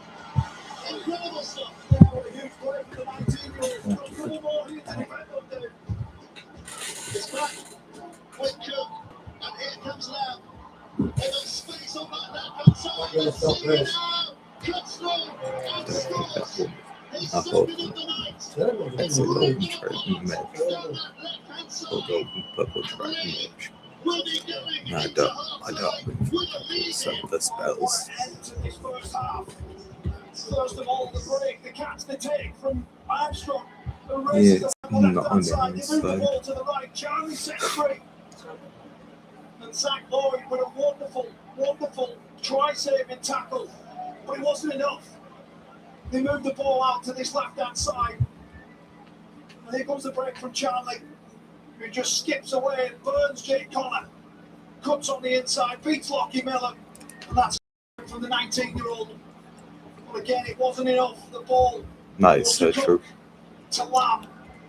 Incredible stuff. Yeah, what a huge play for the 19-year-old. Got a couple more here to defend up there. It's back with Cook, and here comes Lamb. And there's space on that left-hand side. I'm gonna Let's stop see it this. now. Cuts through and Don't think that scores. one. His I second hope of the night. Terrible. that's a golden triton match. Down that left-hand Or side. golden purple triton match. Will be going I into don't half-time think with a lead some here. of the spells. End to this first half. First of all, the break, the catch, the take from Armstrong. The race Yeah, is it's on the not left-hand on the side. They move the inside. ball to the right. Charlie sets free. And Zach Lloyd with a wonderful try-saving tackle. But it wasn't enough. They moved the ball out to this left-hand side. And here comes the break from Charlie, who just skips away and burns Jake Connor. Cuts on the inside, beats Lockie Miller. And that's from the 19-year-old. But again, it wasn't enough. The ball Nice, so true. to Lamb,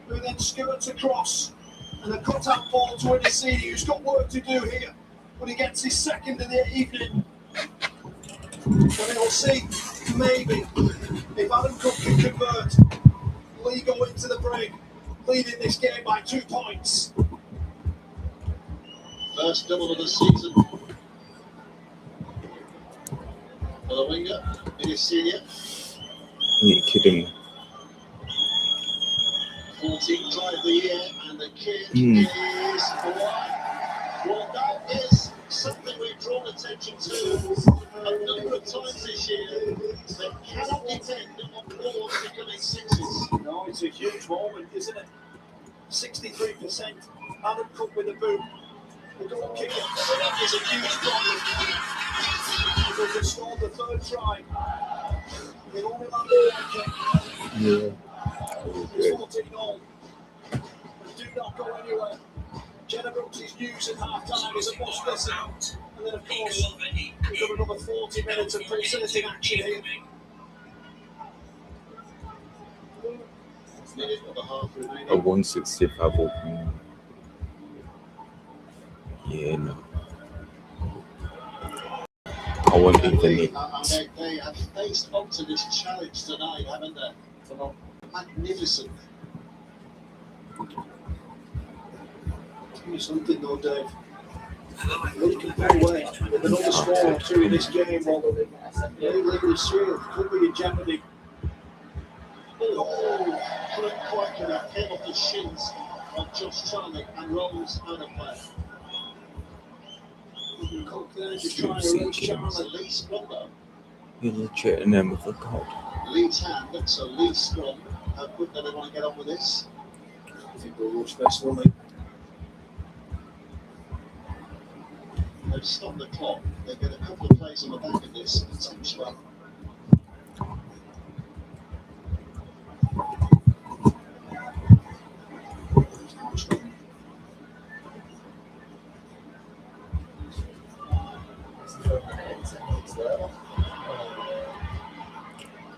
who then skirts across. And a cut-out ball to Innisini, who's got work to do here. But he gets his second of the evening. And he'll see, maybe, if Adam Cook can convert, Lee go into the break, leading this game by 2 points. First double of the season for the winger. It is senior. You're kidding me. 14th try of the year, and the kid Hmm. is alive. Well, that is something we've drawn attention to a number of times this year. They cannot depend on balls becoming sixes. No, it's a huge moment, isn't it? 63%. Adam Cook with the boot. The goal kicker. That is a huge problem. Because they scored the third try. They've only landed one kick. Yeah. It's 14 all. They do not go anywhere. Jenna Brooks' news at half time is a must listen. And then, of course, we've got another 40 minutes of pulsating action here. Minute of the half remaining. A 165 open. Yeah, no. I want Infinite. They have faced up to this challenge tonight, haven't they? Magnificent. Give me something though, Dave. Lee can pull away with another score or two in this game. Well, Lee Shield could be in jeopardy. Oh, couldn't quite connect. Came off the shins of Josh Charlie and rolls out of play. Cook there just trying to reach Charlie. Lee Scrum though. You're legit an name of a god. Lee's hand, so Lee Scrum. How quick do they want to get on with this? I think they'll rush this, won't they? They've stopped the clock. They get a couple of plays on the back of this and touch well.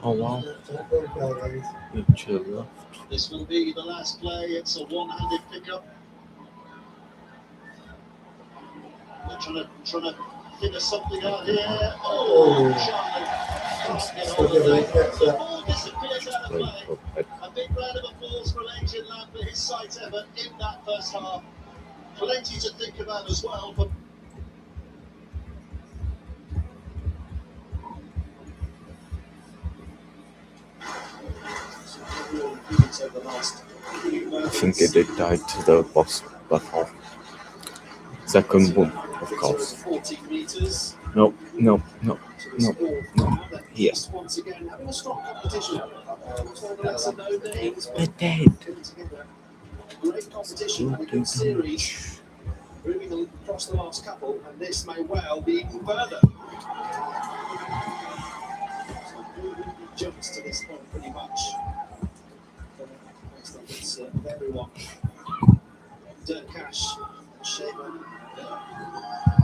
Oh wow. You chill left. This will be the last play. It's a one-handed pickup. They're trying to figure something out here. Oh, Charlie. Can't get hold of that. The ball disappears out of play. A big round of applause for Agent Lamb for his sight effort in that first half. Plenty to think about as well, but I think it did die to the boss battle. Second one, of course. 14 meters. No. Here. Once again, having a strong competition. 12 lesser known names, They're but dead. putting together great competition and a good series. Moving across the last couple, and this may well be even further. Jumps to this point pretty much. Next up, it's everyone. Dirk Cash, Shaver,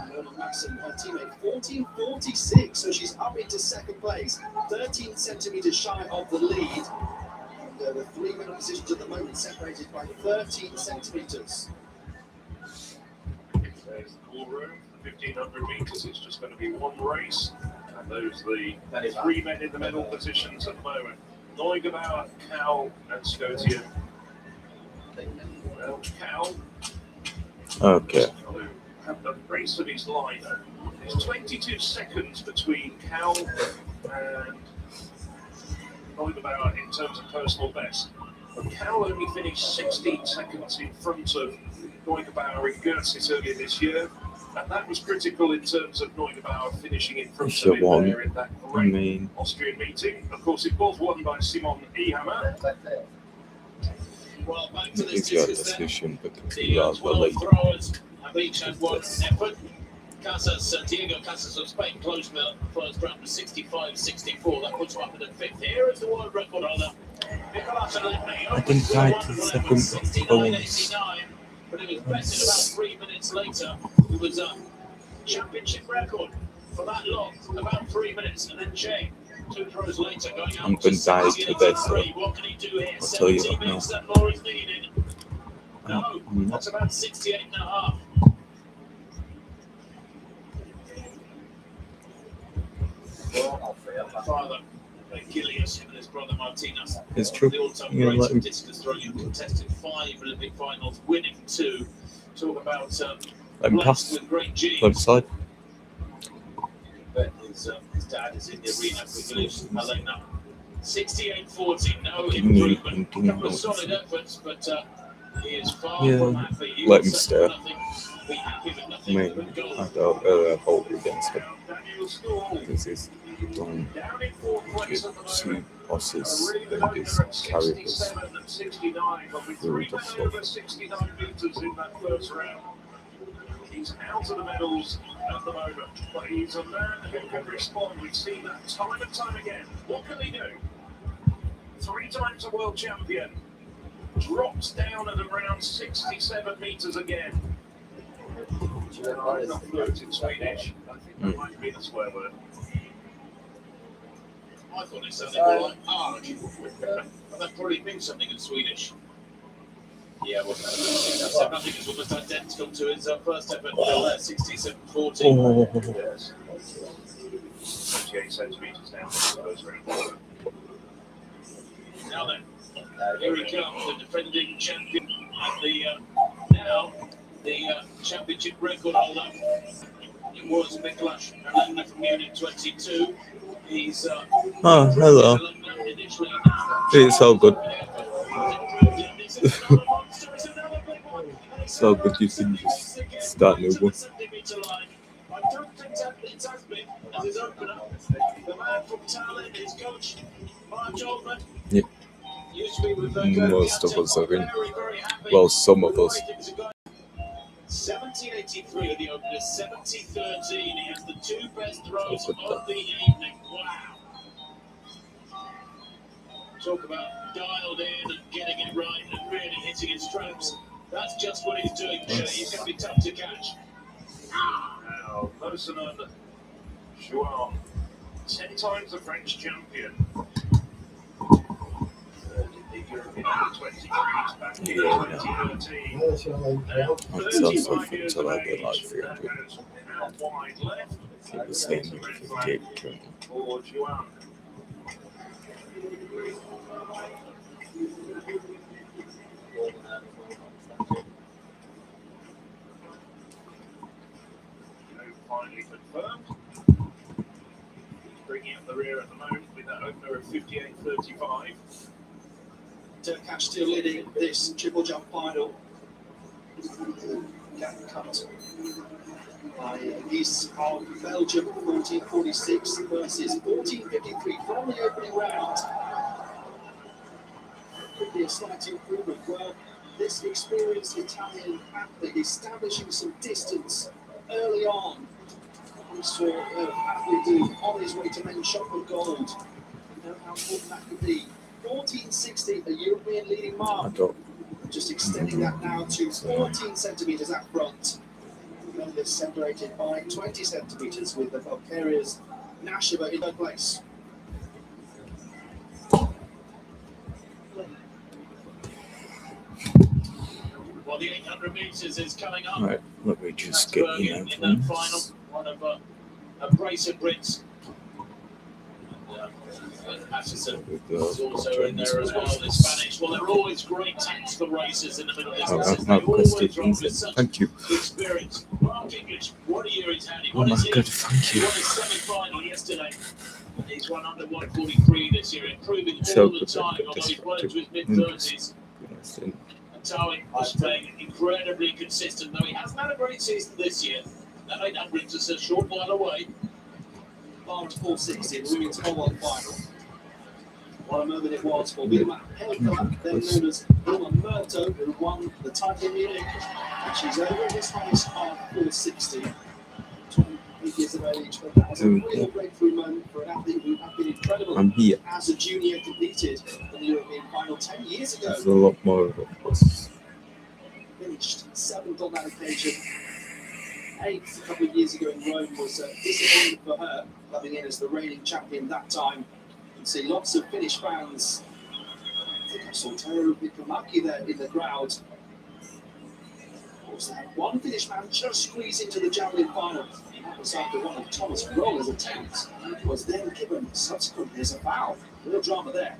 Mona Maxson, her teammate, 14.46, so she's up into second place, 13 centimetres shy of the lead. And the three middle positions at the moment separated by 13 centimetres. There's the ball room, 1,500 metres, it's just going to be one race. And those are the three men in the middle positions at the moment. Neugebauer, Cal, and Scotia. Well, Cal Okay. have the race of his life. It's 22 seconds between Cal and Neugebauer in terms of personal best. But Cal only finished 16 seconds in front of Neugebauer in Goertzis earlier this year. And that was critical in terms of Neugebauer finishing in front of him there in that I great mean, Austrian meeting. Of course, it was won by Simon Ehammer. Well, back to it this is your discus then. decision, but The rather 12 late. throwers have each had one effort. Diego Casas of Spain closed the first round with 65-64. That puts him up in the fifth. Here is the world record holder. I didn't die to the second bonus. 69-89, but it was best in about 3 minutes later. It was a championship record for that long, about 3 minutes, and then Jay, 2 throws later, going I'm out gonna to die to 68-83. this, so What can he do here? I'll tell you 17 that now. minutes that more is needed. No, I'm not. that's about 68 and a half. Father Gilius and his brother Martinez. It's true. The all-time Yeah, greats let of him. discus throwing, who contested 5 Olympic finals, winning 2. Talk about Let him blessed pass. with great genes. Let him slide. But his dad is in the arena for Gilius Helena. 68-40, no improvement. A couple of solid efforts, but he is far Yeah, from happy. He let will him settle stay. for nothing, be happy with I nothing mean, but gold. I don't really hope against him. Daniel School Because he's done down in fourth place at the two moment. bosses A really good and he's opener at carried us 67 and 69, but with through 3 the men floor. over 69 metres in that first round. He's out of the medals at the moment, but he's a man who can respond. We've seen that time and time again. What can he do? 3 times a world champion. Drops down at around 67 metres again. I'm not fluent in Swedish. I think that might be the swear word. I thought it sounded more like arg. And that probably means something in Swedish. Yeah, well, said nothing is almost identical to his first effort, 67-40. Oh, Yes. 28 centimetres down in the first round. Now then, here he comes, the defending champion, and now the championship record holder. It was Miklas Helena from Munich 22. He's oh, hello. initially. It's so good. So good you can just start new one. I don't think that it has been as his opener. The man from Tallinn, his coach, Mark Oldman. Yeah. Used to be with Most of us are in. very, very happy. Well, some of us. 1783 of the opener, 70-13. He has the 2 best throws Good of the evening. Wow. Talk about dialed in and getting it right and really hitting his straps. That's just what he's doing. He's going to be tough to catch. Now, Mosenon Juan, 10 times a French champion. The European Under-23s back in 2013. Now, That sounds so 35 fun years till of I get like age, 300. goes out wide left. Keep the same 58 currently. For Juan. Finally confirmed. He's bringing up the rear at the moment with that opener of 58.35. Dirk Cash still leading this triple jump final. get cut by East of Belgium, 1446 versus 1453 from the opening round. Could be a slight improvement. Well, this experienced Italian athlete establishing some distance early on. We saw an athlete do on his way to men's shot for gold. You know how important that could be. 1460, a European leading I mark. don't. Just extending that now to 14 centimetres up front. Is separated by 20 centimetres with the Bulgaria's Nasheva in third place. Well, the 800 metres is coming up. Right, let me just get Bergen in in there. that final. One of a brace of Brits. And Patterson is also in there as well, the Spanish. Well, they're always great tactical racers in the middle distances. They always run with such Thank you. experience. Mark English, what a year he's had. He Oh won my his god, thank He you. won his semi-final yesterday. He's run under 143 this year, improving So all the good, time, good, although he's well disruptive. into his mid-30s. Yes, And Towing was playing incredibly consistent, though he hasn't had a great season this year. That 800 brings us a short while away. Bar at 460 in the women's Commonwealth final. What a moment it was for Vilma Helkala, then known as Vilma Murto, who won the title in Munich. And she's over this highest bar 460. 28 years of age, but that was a real breakthrough moment for an athlete who had been incredible I'm here. as a junior, competed in the European final 10 years ago. There's a lot more of us. Finished 7th on that occasion. 8th a couple of years ago in Rome was disappointing for her, coming in as the reigning champion that time. You can see lots of Finnish fans. I think I saw Tero Vikamaki there in the crowd. Was that one Finnish man just squeezed into the javelin final? That was after one of Thomas Roller's attempts was then given subsequently as a foul. Real drama there.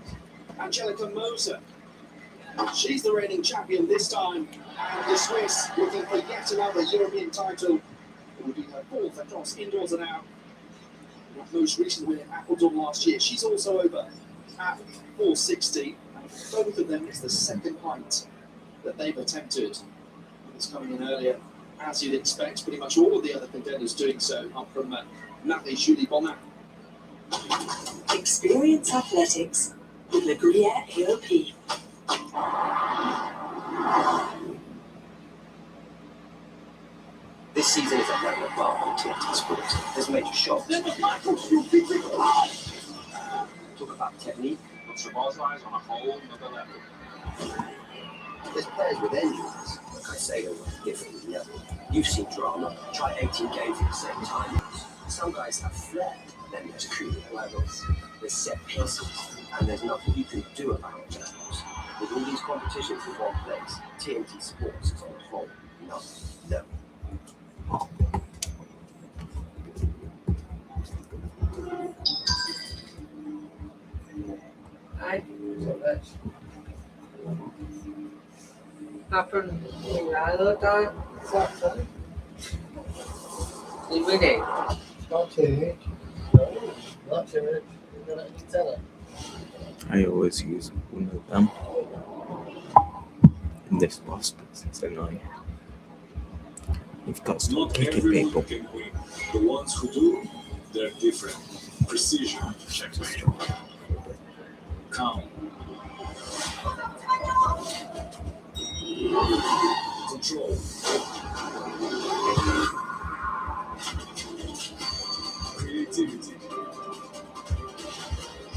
Angelica Moser. She's the reigning champion this time, and the Swiss looking for yet another European title. It will be her 4th across indoors and out. That most recent win at Appledore last year. She's also over at 460. Both of them is the second height that they've attempted. It's coming in earlier, as you'd expect. Pretty much all of the other contenders doing so, up from Natalie Julie Bonnet. Experience Athletics with Le Gruyere AOP. This season is a level bar on TNT Sports. There's major shocks. Talk about technique. Savoy's eyes on a whole other level. There's players with injuries. Like I say, they're different level. You've seen drama. Try 18 games at the same time. Some guys have flair. Then there's creative levels. There's set pieces. And there's nothing you can do about it. With all these competitions in one place, TNT Sports is on the whole. No. Ai, saudade. Happen another time. Every day. Not it. Not it. You're gonna tell her. I always use one of them. And this bastards, it's annoying. You've got to stop Not picking everyone people. can win. The ones who do, they're different. Precision, checkmate. Calm. Control. Creativity.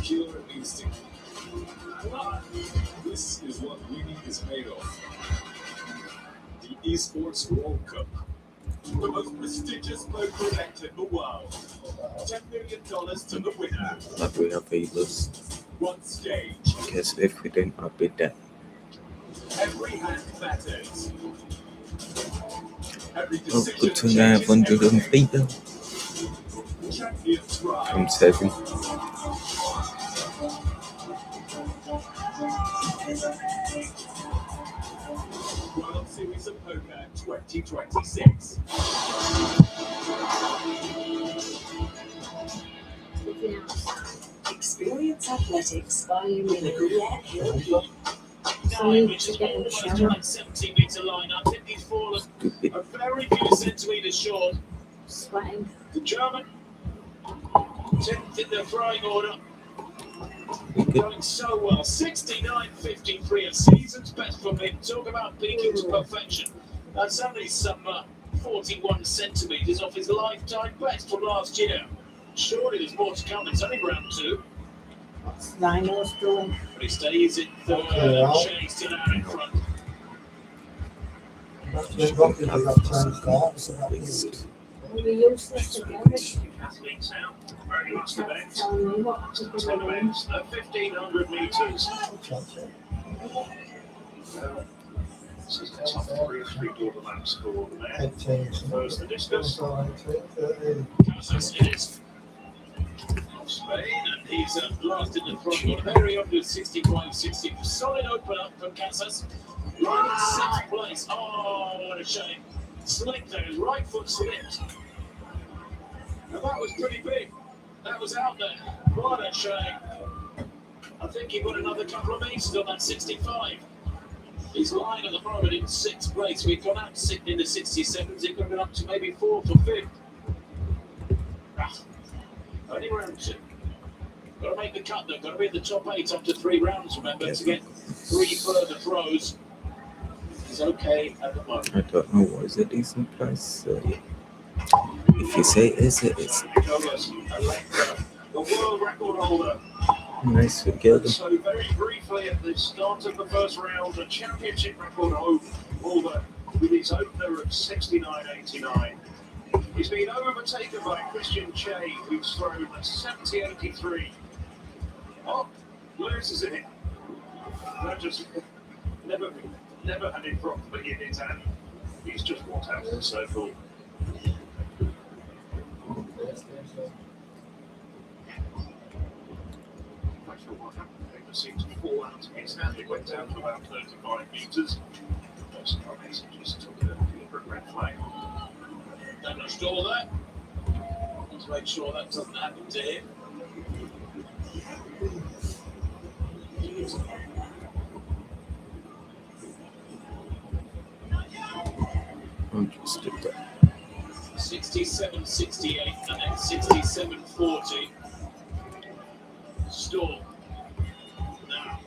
Pure instinct. This is what winning is made of. The Esports World Cup. The most prestigious local event in the world. $10 million to the winner. Like we have healers. One stage. Because if we didn't, I'd be dead. Every hand matters. Every Oh, decision good thing I have 100 feet though. Champions rise. I'm 7. World Series of Poker 2026. Experience Athletics by Le Gruyere AOP. 69, which is almost to that 70-metre line. I think he's fallen Stupid. a very few centimetres short. Sweating. The German, 10th in the throwing order, Good. going so well. 69.53, a season's best from him. Talk about peaking to perfection. That's only some 41 centimetres off his lifetime best from last year. Surely there's more to come. It's only round 2. What's Rhino's doing? But he stays in third and Shea still out in front. That's been rocking with that time start. So that was Waste. We're useless together. Athletes now, very last event. Telling me what to 10 do. events at 1,500 metres. This is a tough 3-3-quarter lap score there. 18. First the discus. 13. Casas it is. Of Spain, and he's last in the front. Got very up with 65-60. Solid open up from Casas. Right in 6th place. Oh, what a shame. Slipped there, his right foot slipped. Now that was pretty big. That was out there. What a shame. I think he got another couple of meters on that 65. He's lying at the moment in 6th place. We've gone out in the 67s. He could have been up to maybe 4th or 5th. Only round 2. Got to make the cut though. Got to be in the top 8 after 3 rounds, remember, to get 3 further throws. He's okay at the moment. I don't know what is a decent price. If you say is it, it's Douglas, Electra, the world record holder. nice for Gildan. So very briefly at the start of the first round, the championship record holder with his opener of 69.89. He's been overtaken by Christian Che, who's thrown a 70.83. Oh, loses it. That just never had it properly in his hand. He's just walked out of the circle. Not sure what happened. They just seemed to fall out of his hand. It went down to about 35 metres. Just took a deliberate red flag. Don't restore that. Let's make sure that doesn't happen to him. I'll just do that. 67.68 and then 67.40. Storm. Now.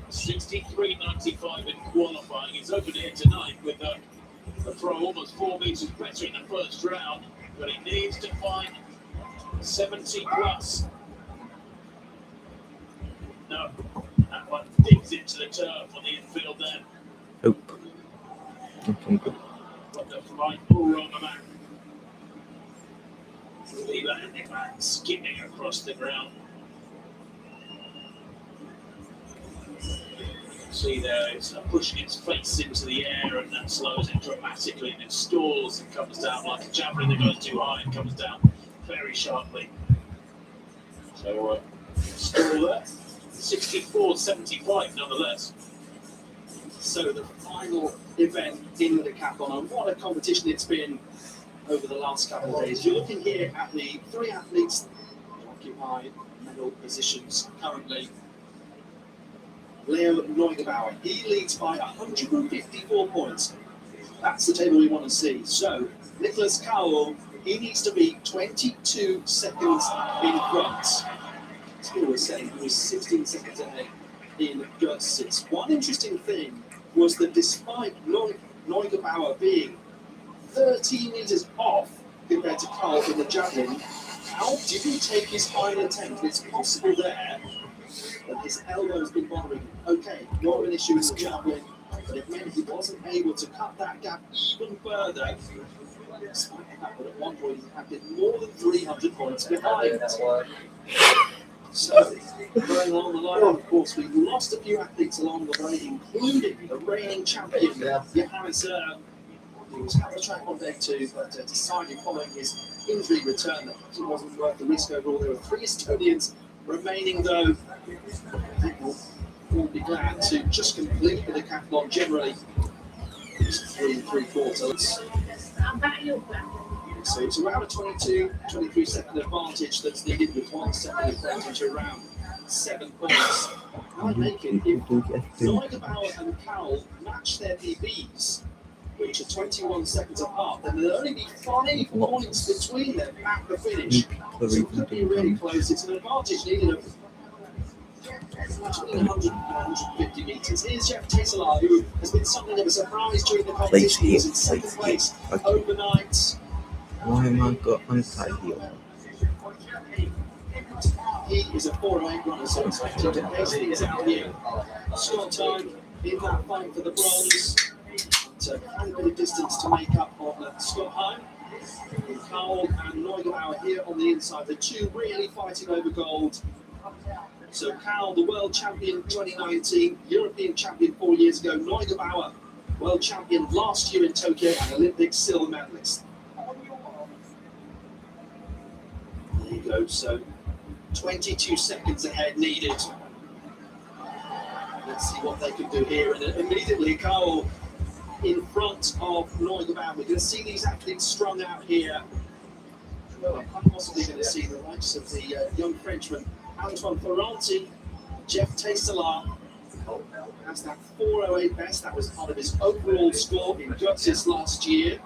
63.95 in qualifying. He's open here tonight with a throw almost 4 metres better in the first round, but he needs to find 70 plus. No, that one digs into the turf on the infield there. Nope. Nothing good. Got the right ball on the back. Lever and the back skipping across the ground. See there, it's pushing its face into the air and that slows it dramatically and it stalls and comes down like a javelin that goes too high and comes down very sharply. So, stall there. 64.75 nonetheless. So the final event in the decathlon, and what a competition it's been over the last couple of days. You're looking here at the 3 athletes who occupy medal positions currently. Leo Neugebauer, he leads by 154 points. That's the table we want to see. So Nicholas Cowell, he needs to be 22 seconds in front. Still was saying he was 16 seconds ahead in Götzis. One interesting thing was that despite Neugebauer being 13 metres off compared to Carl in the javelin, how didn't take his final attempt? It's possible there that his elbow has been bothering him. Okay, not an issue with the javelin, but it meant he wasn't able to cut that gap even further. Despite the fact that at one point he had been more than 300 points behind. So, going along the line, of course, we've lost a few athletes along the way, including the reigning champion, Johannes Erb, who was out the track on day 2, but decided following his injury return that it wasn't worth the risk overall. There were 3 Estonians remaining, though. I think we'll be glad to just complete the decathlon generally. It's 3 3/4. So it's around a 23 second advantage that's needed with 1 second advantage around 7 points. I'd make it if People do get through. Neugebauer and Cowell match their PBs, which are 21 seconds apart, then there'll only be 5 points between them at the finish. People are So it even could be doing really damage. close. It's an advantage needed of 150 metres. Here's Jeff Tesselaar, who has been something of a surprise during the competition. He was in second place Okay. overnight. Why am I got anti-heal? He is a 408 runner, so expected to pace things out here. Short time in that fight for the bronze. So quite a bit of distance to make up on Scottheim. Cowell and Neugebauer here on the inside. The two really fighting over gold. So Cowell, the world champion 2019, European champion 4 years ago. Neugebauer, world champion last year in Tokyo and Olympic silver medalist. There you go. So 22 seconds ahead needed. Let's see what they can do here. And immediately Cowell in front of Neugebauer. We're going to see these athletes strung out here. Well, I'm possibly going to see the likes of the young Frenchman Antoine Ferranti, Jeff Tesselaar. That's that 408 best. That was part of his overall score in Götzis last year,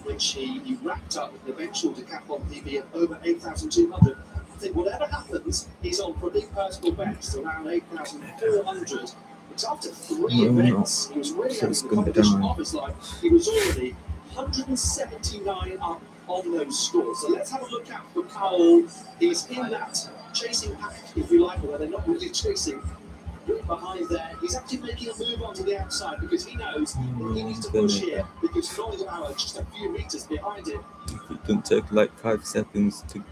which he wrapped up with the eventual decathlon PB of over 8,200. I think whatever happens, he's on for a big personal best, around 8,400. It's after 3 events. He was really having the competition of his life. He was already 179 up on those scores. So let's have a look out for Cowell. He's in that chasing pack, if you like, although they're not really chasing. Behind there, he's actually making a move onto the outside because he knows he needs to push here because Neugebauer just a few meters behind him. It doesn't take like 5 seconds to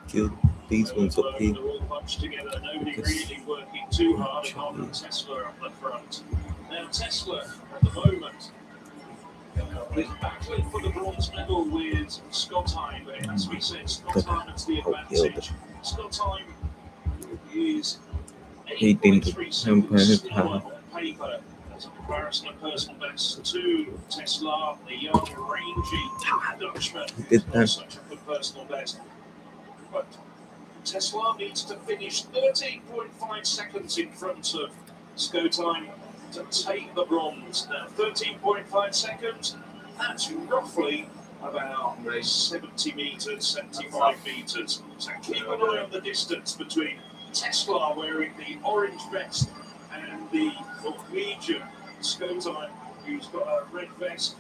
kill these ones up here. They're all bunched together. Nobody really working too hard apart from Tesla up the front. Now Tesla at the moment is battling for the bronze medal with Scottheim, but it has to be said Scottheim has the advantage. Scottheim is 8.3 seconds slower on paper as a comparison of personal best to Tesselaar, the young, rangy Dutchman. Not such a good personal best. But Tesselaar needs to finish 13.5 seconds in front of Scottheim to take the bronze. Now, 13.5 seconds, that's roughly about 70 metres, 75 metres. So keep an eye on the distance between Tesselaar wearing the orange vest and the Norwegian Scottheim, who's got a red vest.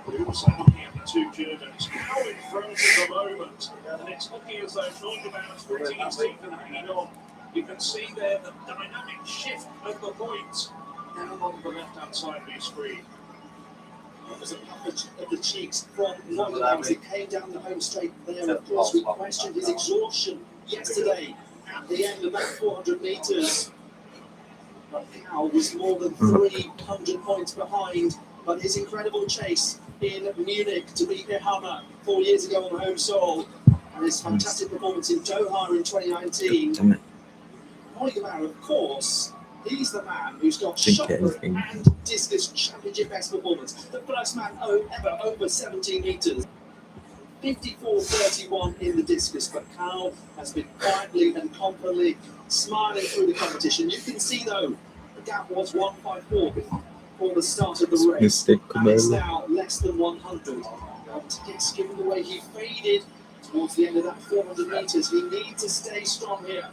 We're also looking at the two Germans now in front at the moment. And it's looking as though Neugebauer's gritting his teeth and hanging on. You can see there the dynamic shift of the points down on the left-hand side of your screen. There's a puff of the cheeks from Neugebauer as he came down the home straight there. Of course, we questioned his exhaustion yesterday at the end of that 400 metres. But Cowell was more than 300 points behind. But his incredible chase in Munich to beat Hammer 4 years ago on home soil, and his fantastic performance in Doha in 2019. Neugebauer, of course, he's the man who's got shot put and discus championship best performance. The first man ever over 17 metres. 54.31 in the discus, but Cowell has been quietly and confidently smiling through the competition. You can see, though, the gap was 154 before the start of the race, and it's now less than 100. Yes, given the way he faded towards the end of that 400 metres, he needs to stay strong here.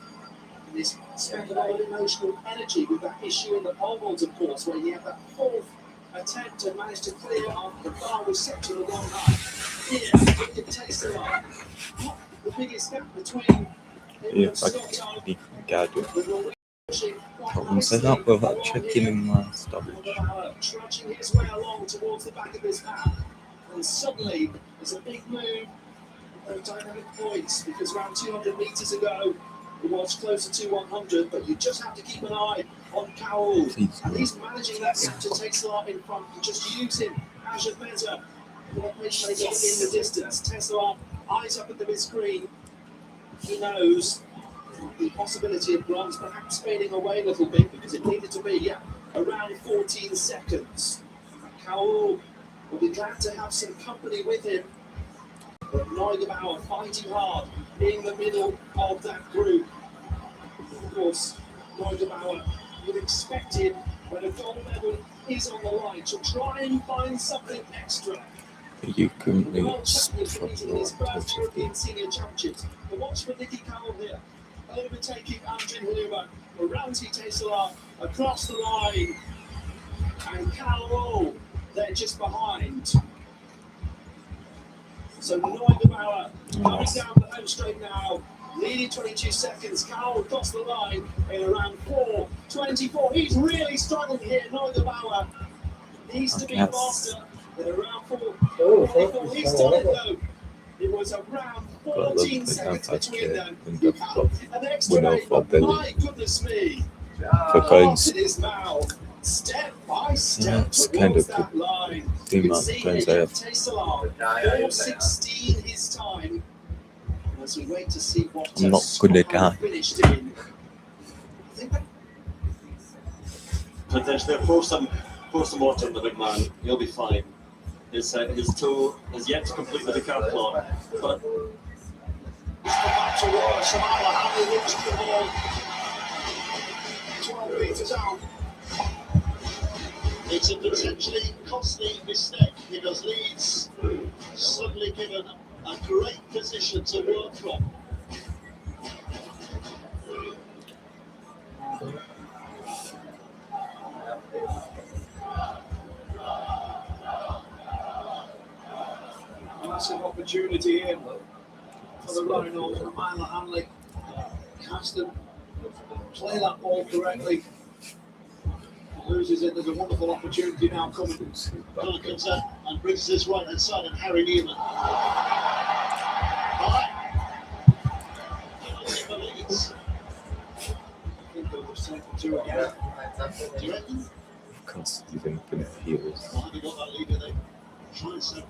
And he's spent a lot of emotional energy with that issue in the pole vault, of course, where he had that fourth attempt and managed to clear after the bar was set to the wrong height. Here, we can taste a lot. The biggest gap between him and Scottheim. Set up without checking in my stuff. Trudging his way along towards the back of his map, and suddenly there's a big move of dynamic points because around 200 metres ago it was closer to 100, but you just have to keep an eye on Cowell, and he's managing that gap to Tesselaar in front and just use him as a better in the distance. Tesselaar eyes up at the mid screen. He knows the possibility of bronze perhaps fading away a little bit because it needed to be around 14 seconds. Cowell will be glad to have some company with him, but Neugebauer fighting hard in the middle of that group. Of course, Neugebauer would expect him when a gold medal is on the line to try and find something extra. You couldn't The really world champion finished in his first stop European Senior Championships. But watch for Nicky Carroll here, overtaking Andrin Huber, Ramsey Tesla across the line, and Carroll they're just behind. So Neugebauer coming down the home straight now, leading 22 seconds. Carroll across the line in around 4:24. He's really struggling here. Neugebauer needs to be faster. In around 4:24. He's done it though. It was around 14 seconds between them. An extra eight, but my goodness me. guys. In his mouth. Step by step It's towards kind of that line. the You can amount see of plays I here, have. Tesla, 4:16 his time. As we wait to see what I'm not gonna die. finished in. I think that Potentially post him mortem, the big man. He'll be fine. His toe has yet to complete the decathlon, but back to Roy Shamala, how he looks the ball. 12 metres out. It's a potentially costly mistake because Leeds suddenly given a great position to work from. Massive opportunity here for the Rhinos and Myla Hanley. Caston play that ball correctly. Loses it. There's a wonderful opportunity now coming. Connor comes out and brings his right hand side and Harry Newman. Penalty for Leeds. I think they'll just take the two again. Do you reckon? Constantly been putting heels. Well, have you got that lead, do they? Try and set.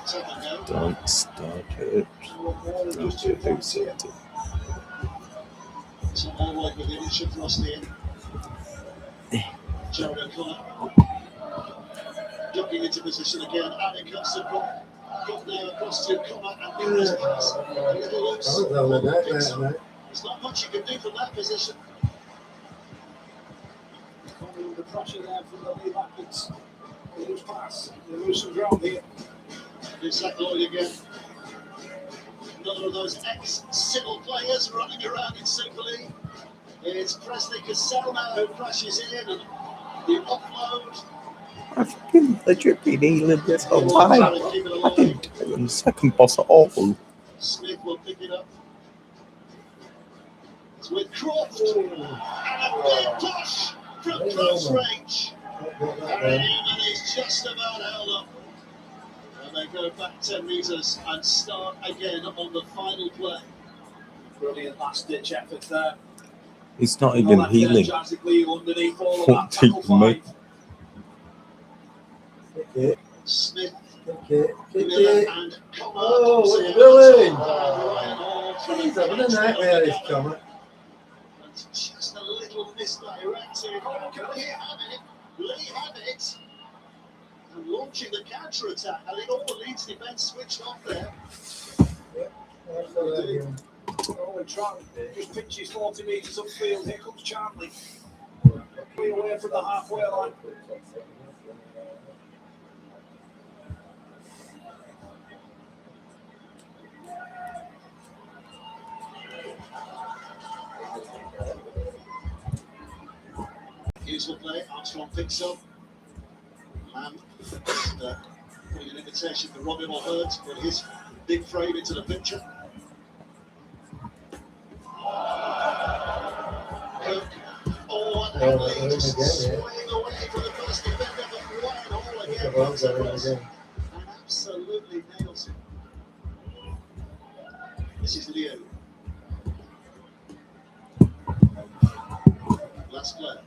Second go. Don't start it. Don't do something. So all right with him, it should thrust in. Jared O'Connor. Ducking into position again. Adam Custom got there across to Connor and Newman's pass. A little loose. There's not much you can do from that position. Coming under pressure there from the Lee Rapids. Loose pass. They lose some ground here. It's Zach Lloyd again. Another of those ex-Civil players running around in Super League. It's Presley Cassell now who crashes in and the offload. I've fucking legit been healing this whole time. I didn't do the second boss at all. Smith will pick it up. It's with Croft. And a big push from close range. Harry Newman is just about held up. And they go back 10 metres and start again on the final play. Brilliant last ditch effort there. He's not even healing. Underneath all of Won't that tackle take me. fight. Smith, Kick Miller it. and Connor. Oh, what are you doing? Ryan Hall from He's having a nightmare, this Connor. It's just a little misdirected. Oh, can Lee have it? Lee have it. And launching the counter attack. I think all the Leeds defence switched off there. Owen Trout just pitches 40 metres upfield. Here comes Charlie. Way away from the halfway line. Useful play. Armstrong picks up. Lamb putting an invitation for Robin O'Hurt to put his big frame into the picture. Cook. Oh, and Hanley just swaying away from the first defender, but Ryan Hall again comes across and absolutely nails him. This is Leo. Last player.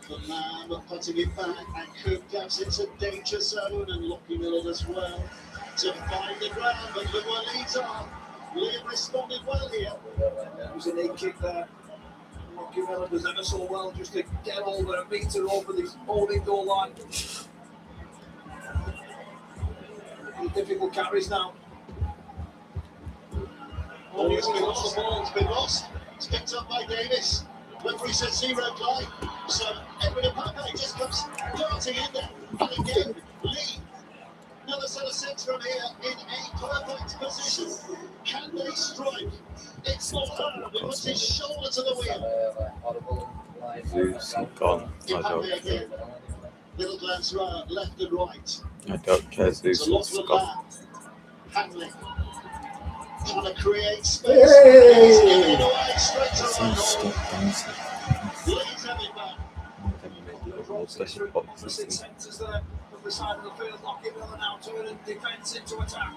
The man putting it back and Cook gets into danger zone and Lockie Miller as well to find the ground, but look where Leeds are. Liam responded well here. It was a neat kick there. Lockie Miller does ever so well just to get over a metre over the holding goal line. difficult carries now. Oh, he's been lost. The ball's been lost. It's picked up by Davis. Referee says 0 play. So Edwin Apapa just comes darting in there. And again, Lee. Another set of six from here in a perfect position. Can they strike? It's not hard. He puts his shoulder to the wheel. Zeus and gone. Apapa again. Little glance round, left and right. I don't care. Zeus It's a lot has of gone. Hanley. Trying to create space. Hey! He's giving it away straight to Zeus Ronald. stop dancing. Leads have it back. Then make the whole special boxes thing. Centres there from the side of the field, locking Miller now, turning defence into attack.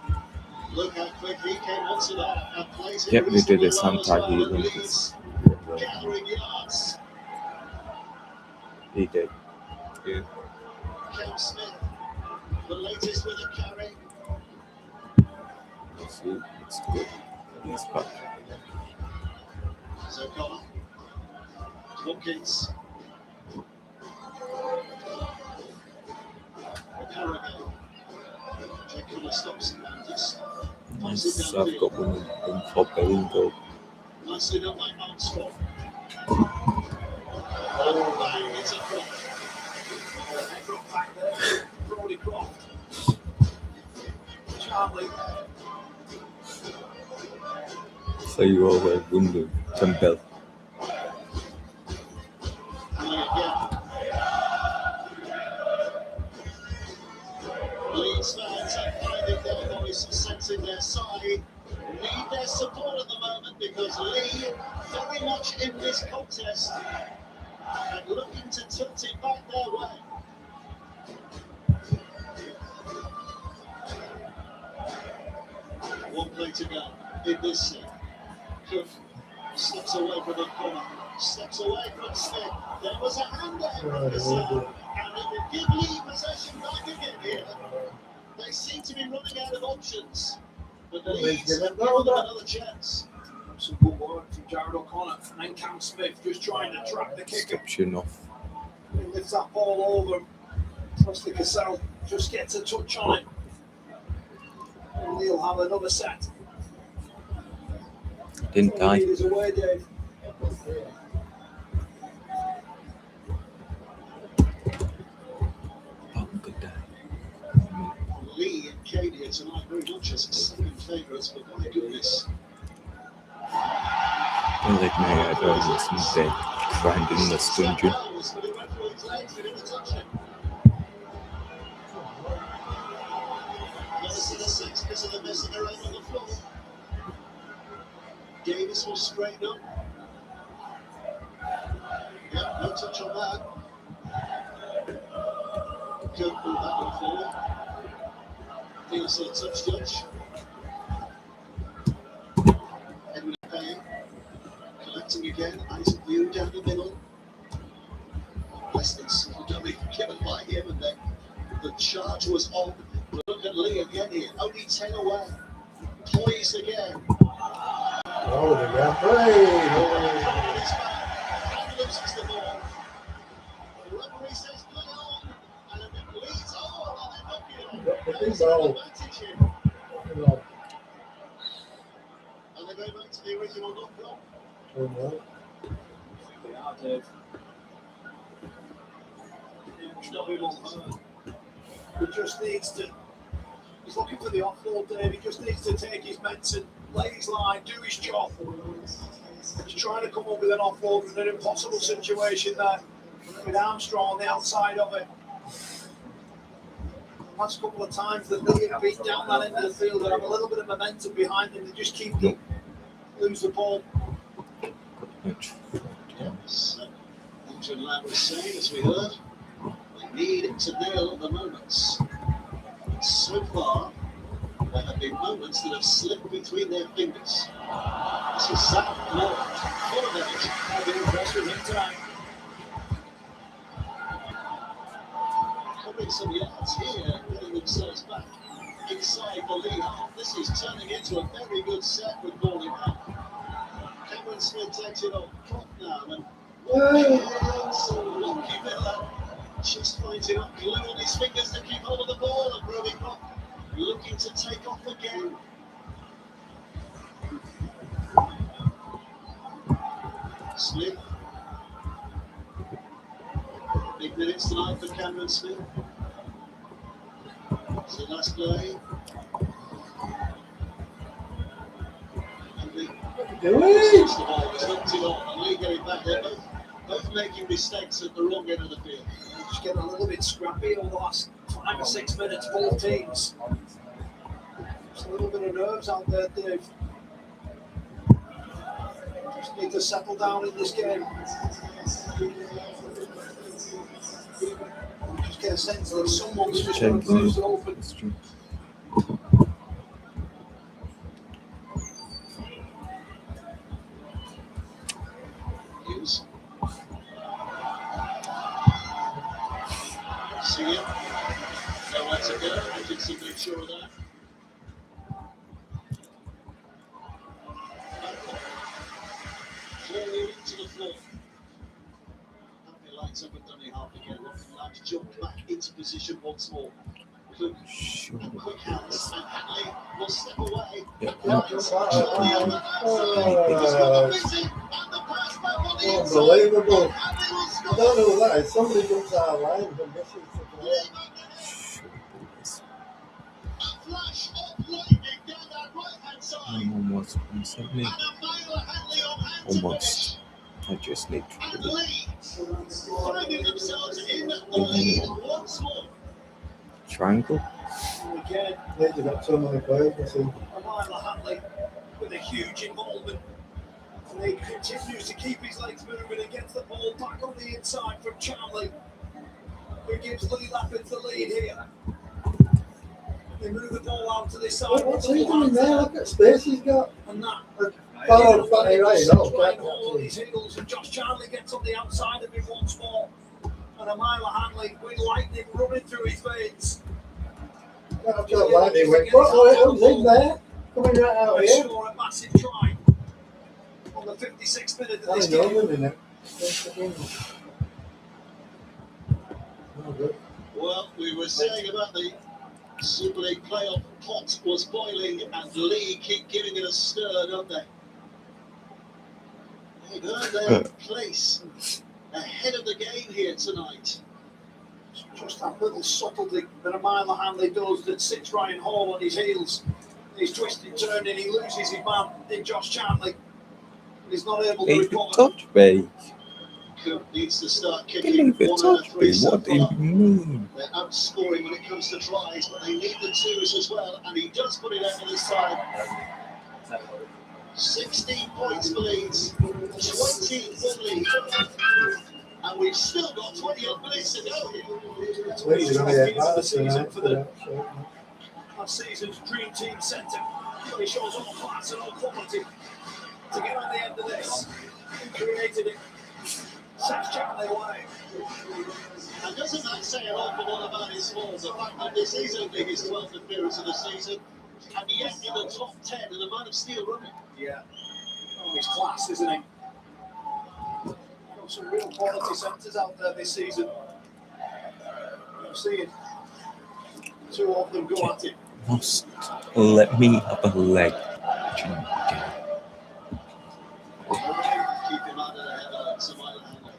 Look how quick he came onto that and plays it Get rid of reasonably this well as well. anti-healing. Leeds gathering yards. He did. Yeah. Cam Smith, the latest with a carry. See, it's good. He's back. So Connor, Watkins, Carragher. Jake Connor stops and just passes it Nice. I've got downfield. one for Bellingo. Nicely done by Armstrong. Oh, bang, it's a front. Head back there, Brody Croft. Charlie. So you always wonder, Campbell. Leeds fans are finding their voice, sensing their side, need their support at the moment because Lee very much in this contest and looking to tilt it back their way. One play to go in this set. Cook steps away from the corner, steps away from Smith. There was a hand there from the side, and it will give Lee possession back again here. They seem to be running out of options, but Leeds have given them another chance. Some good work from Jared O'Connor and Cam Smith just trying to track the kicker. Option off. He lifts that ball over. Wesley Cassell just gets a touch on it. And he'll have another set. Didn't die. Lead is away, Dave. Oh, good die. Lee and Cade here tonight very much as second favourites, but my goodness. Don't let me out someday. Grinding the dungeon. Six because of the messing around on the floor. Davis will straighten up. Yep, no touch on that. Could pull that one forward. Feels a touch judge. Edwin Payne collecting again. Isaac View down the middle. Less than dummy given by him, and then the charge was on. Look at Lee again here, only 10 away. Poised again. Oh, the referee. And loses the ball. The referee says play on, and it leads on, and they're knocking it. There's an advantage here. And they're going back to the original knock-on. They are, Dave. He just needs to. He's looking for the offload, Dave. He just needs to take his medicine, lay his line, do his job. He's trying to come up with an offload in an impossible situation there with Armstrong on the outside of it. Last couple of times that they have beat down that end of the field and have a little bit of momentum behind them. They just keep lose the ball. Yes, Angel Lamb was saying, as we heard, they need to nail the moments. So far, there have been moments that have slipped between their fingers. This is Zach Lord, full of energy. I've been impressed with him tonight. Covering some yards here, getting themselves back inside the lead half. This is turning into a very good set with ball in hand. Cameron Smith takes it on top now, and Lucky Miller just finds enough glue on his fingers to keep hold of the ball, and Brody Croft looking to Cameron Smith. So nice play. And the Doing? tucked it on. And Lee getting back there. Both making mistakes at the wrong end of the field. Just getting a little bit scrappy over the last 5 or 6 minutes, both teams. Just a little bit of nerves out there, Dave. Just need to settle down in this game. Just get a sense that someone's just going to lose open. Hughes. See it. Nowhere to go. Dixon made sure of that. Forward into the floor. Happy lights up and dummy half again. Lads jumped back into position once more. Quick hands and Hanley will step away. Unbelievable. I don't know who that is. Somebody jumps out of line and misses the play. I'm almost 170. Almost. I just need to triangle. Again, They've got so many players. I see. Amila Hanley with a huge involvement. And he continues to keep his legs moving and gets the ball back on the inside from Charlie, who gives Lee Lappin the lead here. They move the ball out to this side. What's he doing there? Look at space he's got. And that. Oh, funny, right? No, Ryan Hall on his heels, and Josh Charlie gets on the outside of him once more. And Amila Hanley with lightning running through his veins. I've got lightning. Who's in there? Coming right out here. Score a massive try on the 56th minute of this game. Well, we were saying about the Super League playoff pot was boiling, and Lee keep giving it a stir, don't they? They've earned their place ahead of the game here tonight. Just that little subtlety that Amila Hanley does that sits Ryan Hall on his heels. He's twisting, turning, he loses his man in Josh Charlie. He's not able to Leave it recover. touch me. Cook needs to start kicking Leave it 1 out of touch 3 me. so What do you far. mean? They're outscoring when it comes to tries, but they need the twos as well, and he does put it out on this time. 16 points for Leeds, 20 for Leeds. And we've still got 20 odd minutes to go here. Leeds are going to get The season back for the last season's Dream Team Centre. He shows all class and all quality to get on the end of this. He created it. Sets Charlie away. And doesn't that say an awful lot about his form? The fact that this is only his 12th appearance of the season, and yet in the top 10 and a man of steel running. Yeah. Oh, he's class, isn't he? Got some real quality centres out there this season. I'm seeing 2 of them go at it. Must let me have a leg. Keep him out of the headlines, Amila Hanley.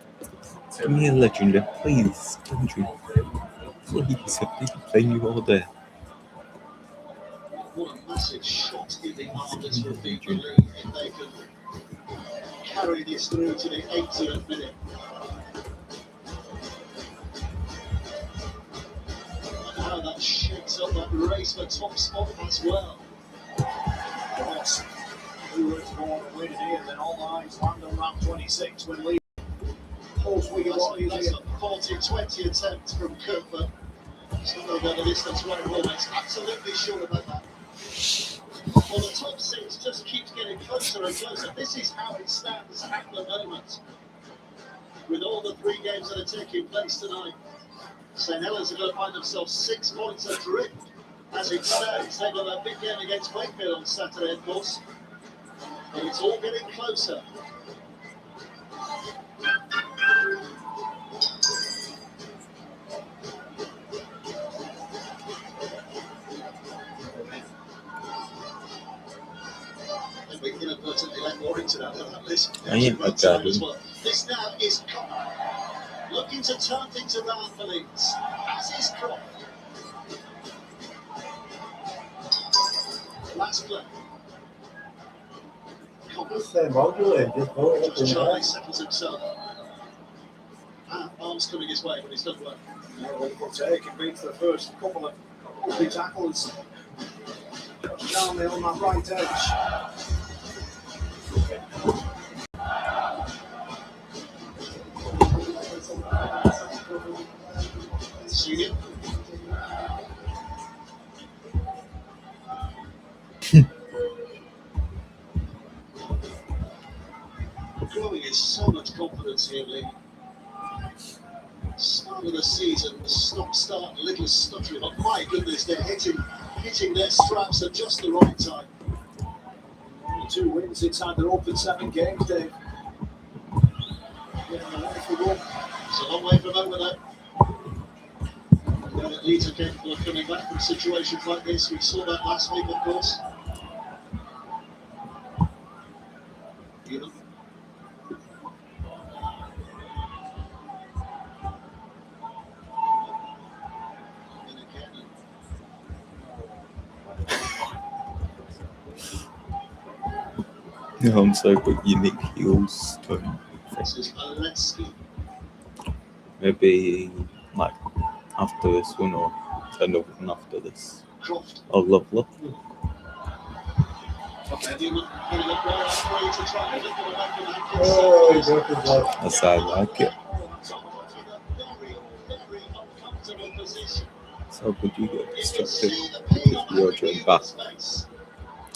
Give me a legend, please. Country. Please, a big venue order. What a massive shot in the arm this would be for Lee if they could carry this through to the 80th minute. And how that shakes up that race for top spot as well. Yes. Who was going to win here? Then all eyes land on round 26 when Lee pulls Wigan on his That's ear. a 40-20 attempt from Cook, but still not got the distance right home. It's absolutely sure about that. Well, the top 6 just keeps getting closer and closer. This is how it stands at the moment. With all the 3 games that are taking place tonight, St Helens are going to find themselves 6 points adrift. As it stands, they've got a big game against Wakefield on Saturday, of course. And it's all getting closer. And we inadvertently let Warrington out of that list. I ain't a garden. This now is looking to turn things around for Leeds, as is Croft. Last play. Same module, just vote. Charlie settles himself. Arms coming his way, but he's done well. Wonderful take. It beats the first couple of big tackles. Down there on that right edge. Senior. Growing is so much confidence here, Lee. Start of the season, start, a little stuttering, but my goodness, they're hitting their straps at just the right time. 2 wins inside their open 7 games, Dave. Yeah, a wonderful run. It's a long way from over there. Well, Leeds are capable of coming back from situations like this. We saw that last week, of course. Even. Yeah, I'm so good. Unique heels to This is Aletsky. maybe like after this one or another one after this. Croft. Oh, lovely. Oh, he's working well. That's how I like it. So good you get distracted if you're during back.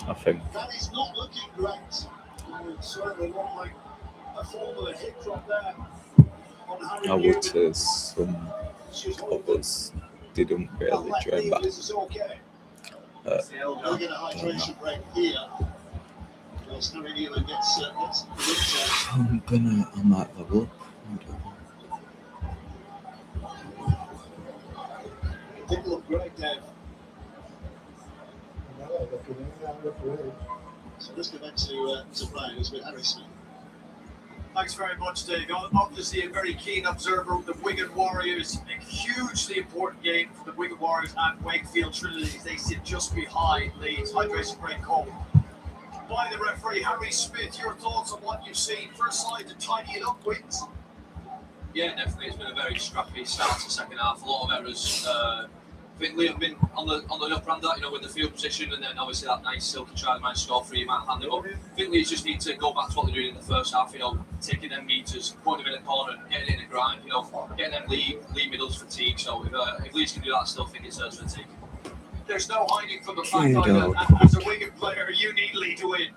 I think. That is not looking great. It certainly looked like a form of a hit drop there on Harry I Newman. would say some others didn't really train back. This is okay. We'll get a hydration break here. Whilst Harry Newman gets I might level up. I don't know. It didn't look great, Dave. So let's go back to Brian, who's with Harry Smith. Thanks very much, Dave. Obviously, a very keen observer of the Wigan Warriors. A hugely important game for the Wigan Warriors and Wakefield Trinity. They sit just behind Leeds. Hydration break call by the referee, Harry Smith. Your thoughts on what you've seen? First side to tidy it up, wins. Yeah, definitely. It's been a very scrappy start to the second half. A lot of errors. I think Liam been on the up and that, with the field position, and then obviously that nice silky try man score for you, man, hand it up. I think Leeds just need to go back to what they're doing in the first half, taking them meters, putting them in the corner, getting it in the grind, getting them lead middles fatigue. So if Leeds can do that, I still think it's theirs fatigue. There's no hiding from the fact that as a Wigan player, you need Lee to win.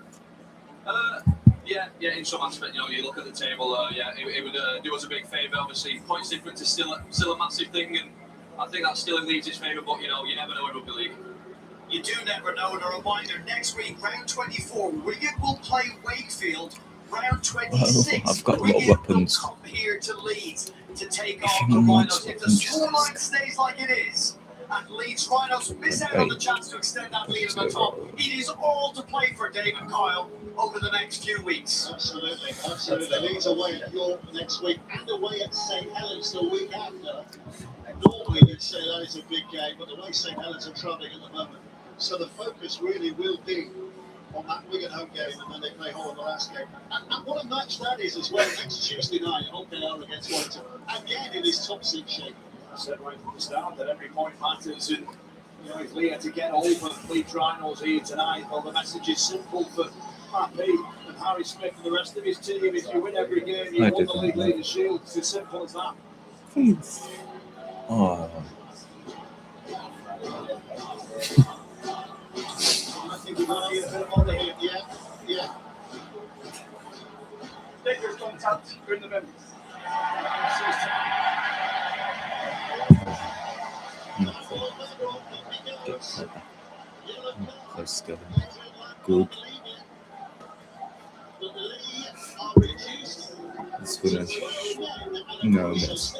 Yeah, in some aspect, you look at the table, it would do us a big favour. Obviously, points difference is still a massive thing, and I think that's still in Leeds' favour, but you never know in rugby league. You do never know, and a reminder, next week, round 24, Wigan will play Wakefield. Round 26, I've got Wigan no weapons. will come here to Leeds to take If on you the want Rhinos. If the weapons, scoreline stays like it is, and Leeds Rhinos miss out on the chance to extend that lead at the top, it is all to play for Dave and Kyle over the next few weeks. Absolutely. Leeds away at York next week and away at St Helens the week after. Normally you'd say that is a big game, but the way St Helens are travelling at the moment, so the focus really will be on that Wigan home game, and then they play Hull in the last game. And what a match that is as well next Tuesday night, Hull against Wellington. Again, it is top six shape. I said right from the start that every point matters, and if Lee had to get over Leeds Rhinos here tonight, well, the message is simple for Matt P and Harry Smith and the rest of his team. If you win every game, you won the League Leaders' Shield. It's as simple as that. Please. Oh. I think we're going to get a bit of money here. Yeah. Fingers contact, you're in the middle. They're still good. This finish. No, miss.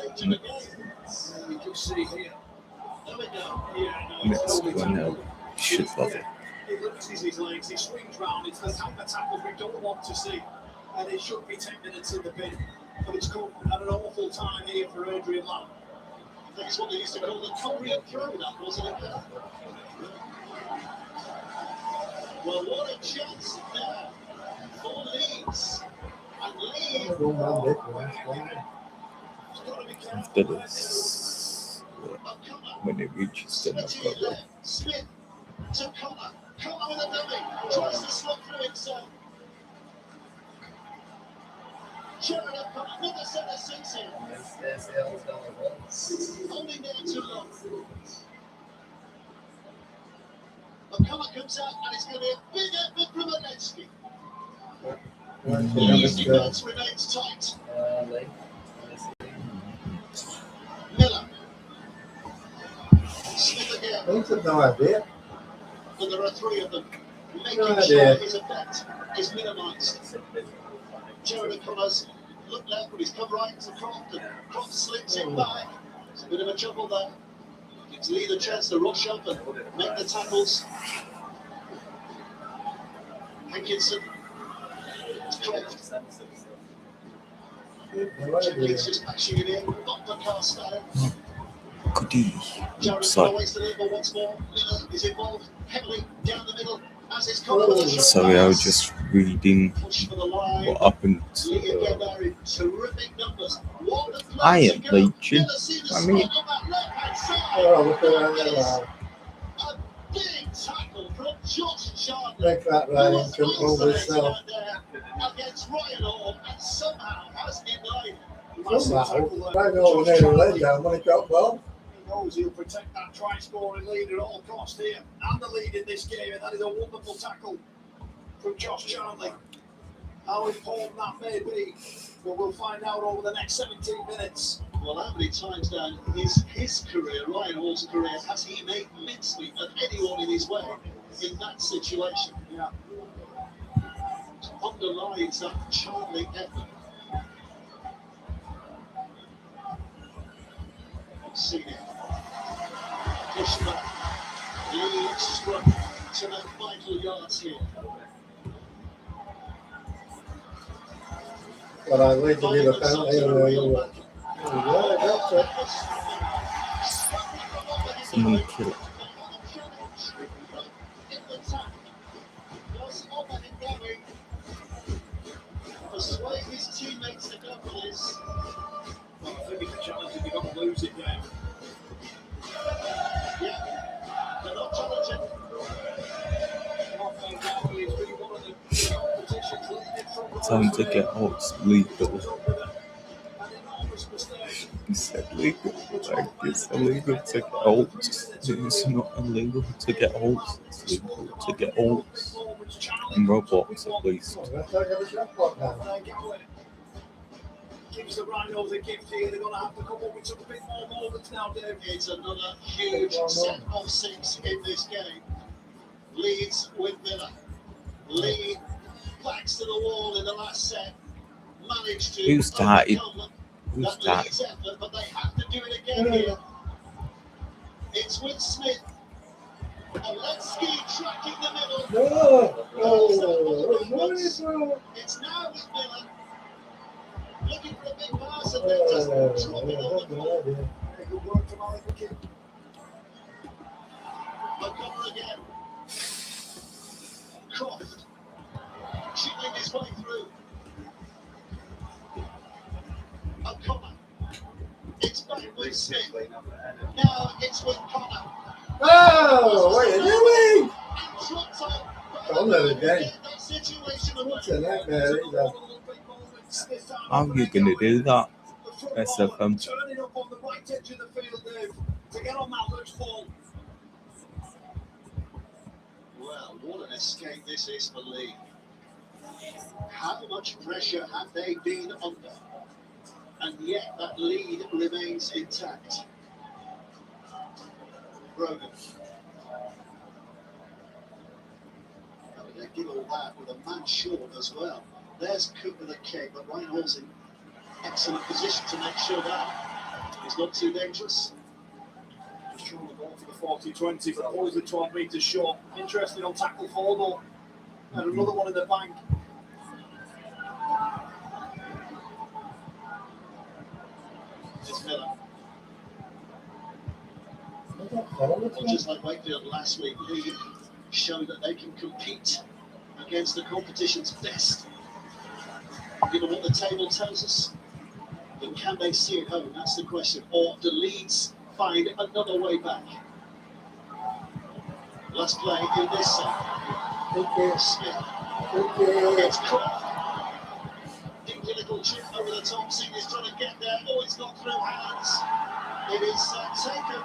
Next one now. Should love it. He loses his legs, he swings round. It's the type of tackles we don't want to see. And it should be 10 minutes in the bin. But it's come at an awful time here for Adrian Lamb. I think it's what they used to call the Cumbrian throw, that wasn't it? Well, what a chance there for Leeds. And Leeds has got to be careful. After this, when it reaches the knockout, Smith to Connor. Connor with a dummy. Tries to slot through himself. Sheridan Connor with the centre six here. Holding there too long. Connor comes out and it's going to be a big effort from Alensky. Leeds defence remains tight. Miller. Smith again. I have no idea. And there are three of them. Making No sure idea. his effect is minimised. Jared Connors looked left, but he's come right to Croft, and Croft slips it back. It's a bit of a juggle there. Gives Lee the chance to rush up and make the tackles. Hankinson. It's Croft. Jenkins just bashing it in. Not the cast style. could he? Jared Sorry. Connor wastes the lead, but once more, Miller is involved heavily down the middle. As is Connor with a shot Sorry, I was pass. just reading Push for the line. what happened Lee again to there in terrific numbers. What a play Iron to go. Legion. Miller see the I mean, spot on that left-hand side. Oh, look around there now. A big tackle from Josh Chandler. Make that Ryan control himself. Against Ryan Hall and somehow has denied. Somehow, Ryan Hall was nearly laid down when he got well. He knows he'll protect that try-scoring lead at all costs here, and the lead in this game, and that is a wonderful tackle from Josh Charnley. How important that may be, but we'll find out over the next 17 minutes. Well, how many times down his career, Ryan Hall's career, has he made mincemeat of anyone in his way in that situation? Yeah. Underlines that Charlie effort. Seen it. Push back. Leeds struck to the vital yards here. But I laid to give a penalty and I got it. someone kill it. Persuade his teammates to go for this. Well, I think it's a challenge if you've got to lose it now. Yeah, they're not challenging. Time to get out legal. He said legal. Like, it's illegal to get out. It's not illegal to get out. It's legal to get out. In Roblox, at least. That's like a shot now. Gives the Rhinos a gift here. They're going to have to come up with some bit more moments now, Dave. It's another huge set of six in this game. Leeds with Miller. Lee backs to the wall in the last set. Managed to Who started? overcome Who that started? Leeds effort, but they have to do it again here. It's with Smith. Alensky tracking the middle. No. It's now with Miller. Looking for a big pass and then just dropping on the floor. Very good work from Alec McKim. O'Connor again. Croft. Chipping his way through. O'Connor. It's back with Smith. Now it's with Connor. Oh, what are you doing? And dropped up. Don't let it go. That situation away. What's a nightmare? How are you going to do that? SFM. Turning up on the right edge of the field, Dave, to get on that loose ball. Well, what an escape this is for Lee. How much pressure have they been under? And yet that lead remains intact. Brogan. They did all that with a man short as well. There's Cooper the kick, but Ryan Hall's in excellent position to make sure that he's not too dangerous. Just trying to go for the 40-20, but always the 12 metres short. Interesting on tackle for though. And another one in the bank. It's Miller. Well, just like Wakefield last week, they show that they can compete against the competition's best. Given what the table tells us, but can they see it home? That's the question. Or do Leeds find another way back? Last play in this set. Smith. It's Croft. Dinky little chip over the top. Senior's trying to get there. Oh, it's not through hands. It is taken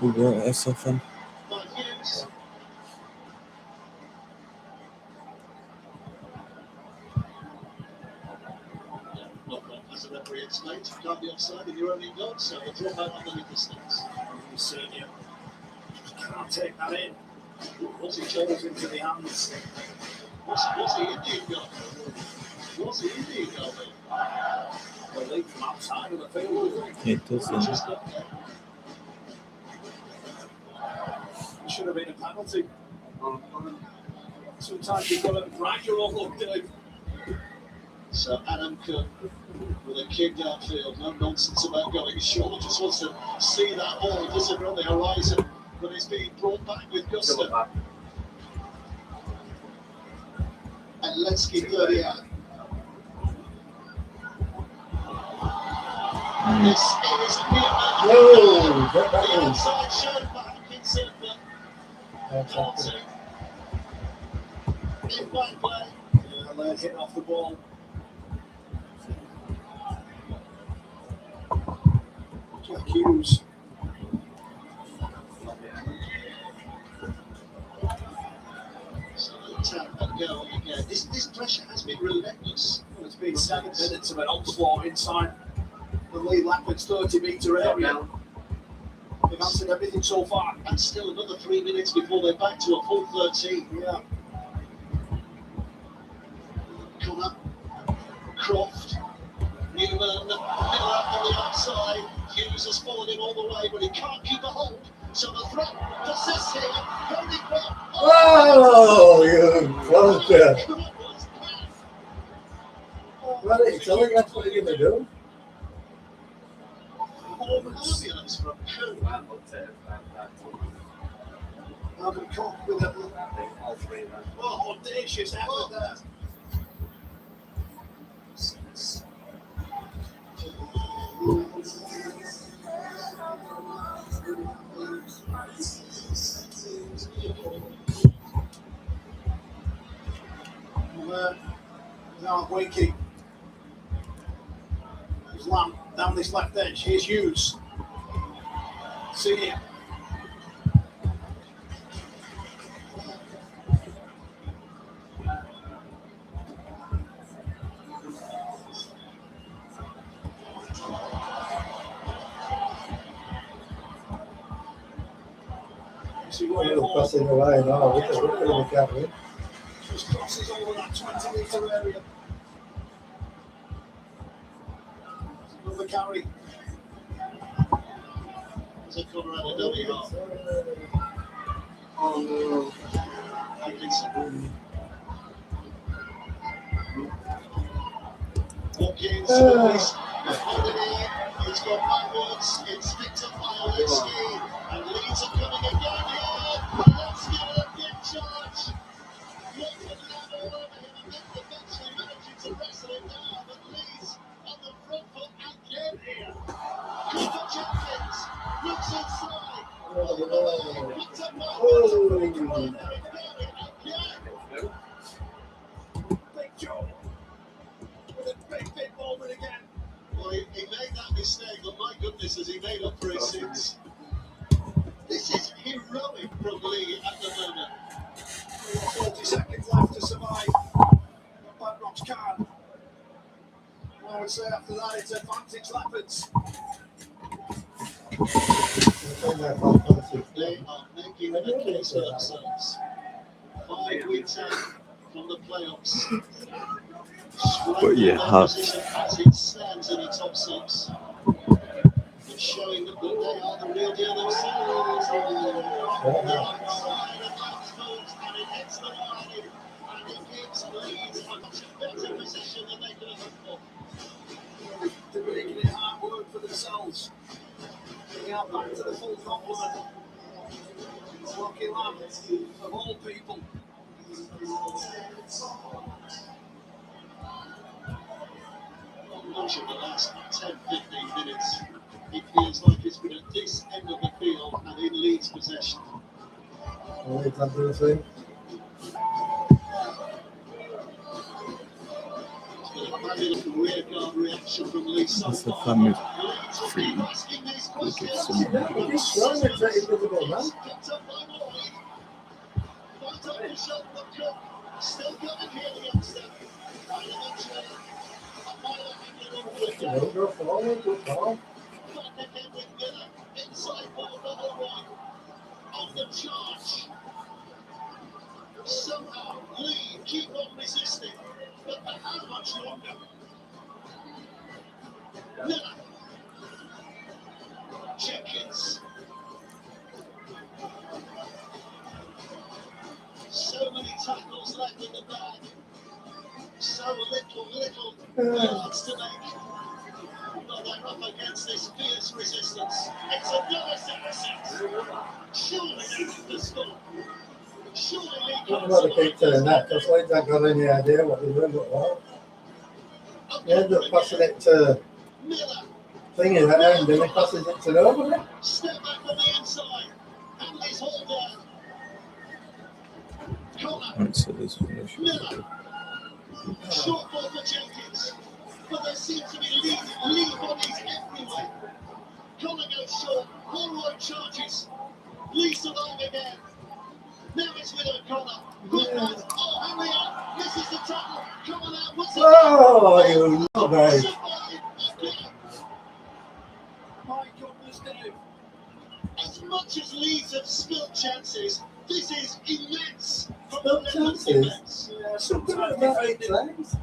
We got SFM. by Hughes. As the referee explains, you can't be offside if you're only goal, so the drop out underneath the sticks. Senior can't take that in. Once he falls into the hands. What's the Indian goal? What's the Indian goal? The lead from outside of the field, isn't it? It doesn't. Just got there. It should have been a penalty. Sometimes you've got to drag your own luck, Dave. So Adam Cook with a kick downfield, no nonsense about going short, just wants to see that ball disappear on the horizon, but it's being brought back with gusto. And Lenski 30 out. This is Whoa, the outside shown by Atkinson, but penalty. In back play. Yeah, they're hitting off the ball. Jack Hughes. So tap and go again. This pressure has been relentless. Well, it's been 7 minutes of an onslaught inside the Lee Leopards 30-metre area. They've answered everything so far. And still another 3 minutes before they're back to a full 13. Yeah. Connor, Croft, Newman, Miller on the outside. Hughes has followed him all the way, but he can't keep a hold. So the threat persists here. Very well. Oh, you closer. Well, it's telling that's what you're going to do. Ambulance from Coon. Adam Cook with a audacious effort there. Now Wakey. There's Lamb down this left edge. Here's Hughes. Senior. You're passing away now. Look at the camera. Just crosses over that 20-metre area. Another carry. There's a corner out of dummy half. Oh no. Atkinson. Watkins, it's gone backwards, it's picked up by Oleski, and Leeds are coming again here. Let's give it a big charge. Look at that all over him, and then eventually managing to wrestle it down, but Leeds on the front foot again here. Cooper Jenkins looks inside. Picked up by Wilson. Big Joe. With a big moment again. Well, he made that mistake, but my goodness, has he made up for his sins. This is heroic from Lee at the moment. 40 seconds left to survive. Badrocks can. I would say after that it's advantage Leopards. They are making a case for themselves. 5 weeks out from the playoffs. But you have. As it stands in the top 6. It's showing that they are the real deal themselves. They're outside of Leeds' foot, and it hits the line, and it gives Leeds a much better position than they could have hoped for. They're making it hard work for themselves. of all people. Much of the last 10-15 minutes, it feels like it's been at this end of the field and in Leeds possession. Leeds have the same. Fabulous rearguard reaction from Leeds so It's a far. family Leeds will tree. keep asking these Look at questions. some He's strong and pretty visible, man. Picked up by Lloyd. Right over the shot from Cook. Still going here, the youngster. And eventually, a mile hanging over the You know, go forward, go forward. back again with Miller. Inside ball, double right. On the charge. Somehow, Lee keep on resisting. But for how much longer? Miller. Jenkins. So many tackles left in the bag. So little yards to make. But they're up against this fierce resistance. It's another Saracens. Surely they have the score. Surely Lee What can't about the kick to the survive net? Because Leeds haven't got any idea what they're doing at all. They end up passing it to Miller. thingy at the end, and they passes it to nobody. Step back on the inside. And Lee's hold down. Connor. Right, so there's one issue. Miller. Short ball for Jenkins. But there seems to be Lee bodies everywhere. Connor goes short. Holroyd charges. Lee's alive again. Now it's with O'Connor. Good man. Oh, Henriette misses the tackle. Coming out. What's it? Oh, you know, guys. My goodness, Dave. As much as Leeds have spilled chances, this is immense from Spilled the Netherlands chances? defence. Yeah, sometimes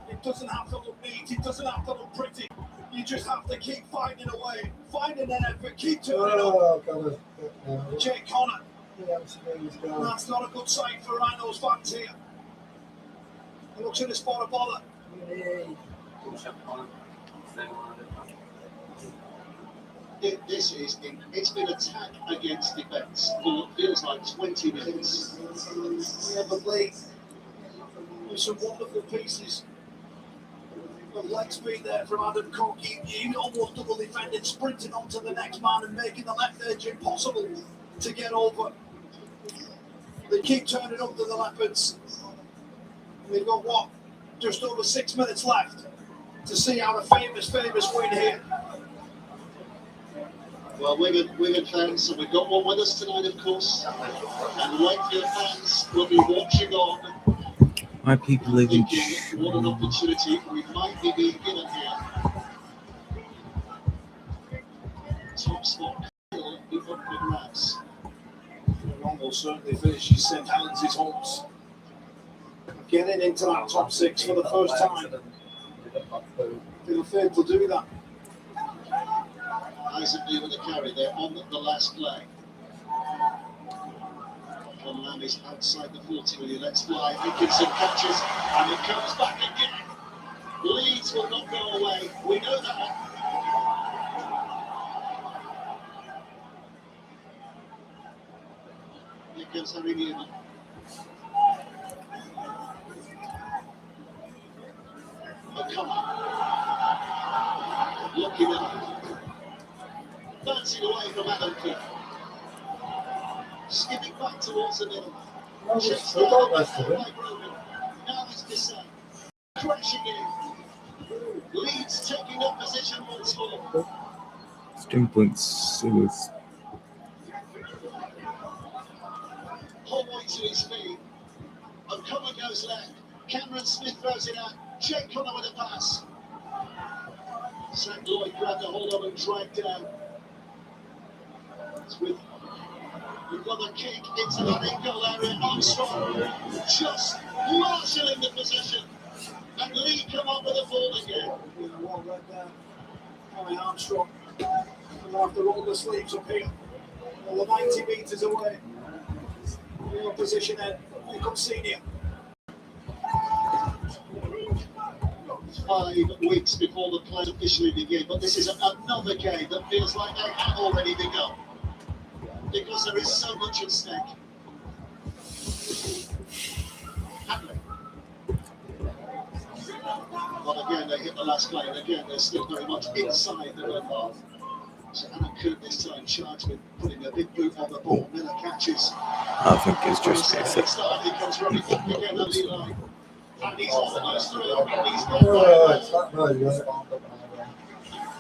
it doesn't have to look neat, it doesn't have to look pretty. You just have to keep finding a way, finding an effort, keep turning up. Oh, God. Jake Connor, Yeah, he's gone. that's not a good sight for Rhinos fans here. He looks in a spot of bother. It's been attack against defence for what feels like 20 minutes. Yeah, but Lee, there's some wonderful pieces. The leg speed there from Adam Cook. He almost double defended, sprinting onto the next man and making the left edge impossible to get over. They keep turning up to the Leopards. We've got what? Just over 6 minutes left to see our famous win here. Well, Wigan fans, and we've got one with us tonight, of course. And Wakefield fans will be watching on, My people live in thinking what an opportunity we might be being given here. Top spot still in front of the grabs. One will certainly finish his St Helens' hopes. Getting into that top six for the first time. They'll fail to do that. Isaac Lee with the carry there on the last play. Von Lam is outside the 40 when he lets fly. Dickinson catches and it comes back again. Leeds will not go away. We know that. Here comes Harry Newman. O'Connor. Looking up. Dancing away from Adam Cook. Skipping back towards the middle. No, we Checks still down got rest of it. by Brogan. Now it's Bissell. Crashing in. Leeds taking up position once more. Stream points. It was Holroyd to his feet. O'Connor goes left. Cameron Smith throws it out. Jake Connor with a pass. Zach Lloyd grabbed a hold of and dragged down. It's with we've got a kick into that in-goal area. Armstrong just marshalling the possession. And Lee come up with the ball again. One right there. Tommy Armstrong. And they'll have to roll the sleeves up here. Well, they're 90 metres away. Real position in. Here comes Senior. 5 weeks before the play officially begin, but this is another game that feels like they have already begun because there is so much at stake. hit the last play. And again, they're still very much inside the red half. So Adam Kirk this time charged with putting a big boot on the ball. Miller catches. I think it's just basic. He comes running up again at Eli. And he's almost through. And he's Oh, it's not bad, yeah.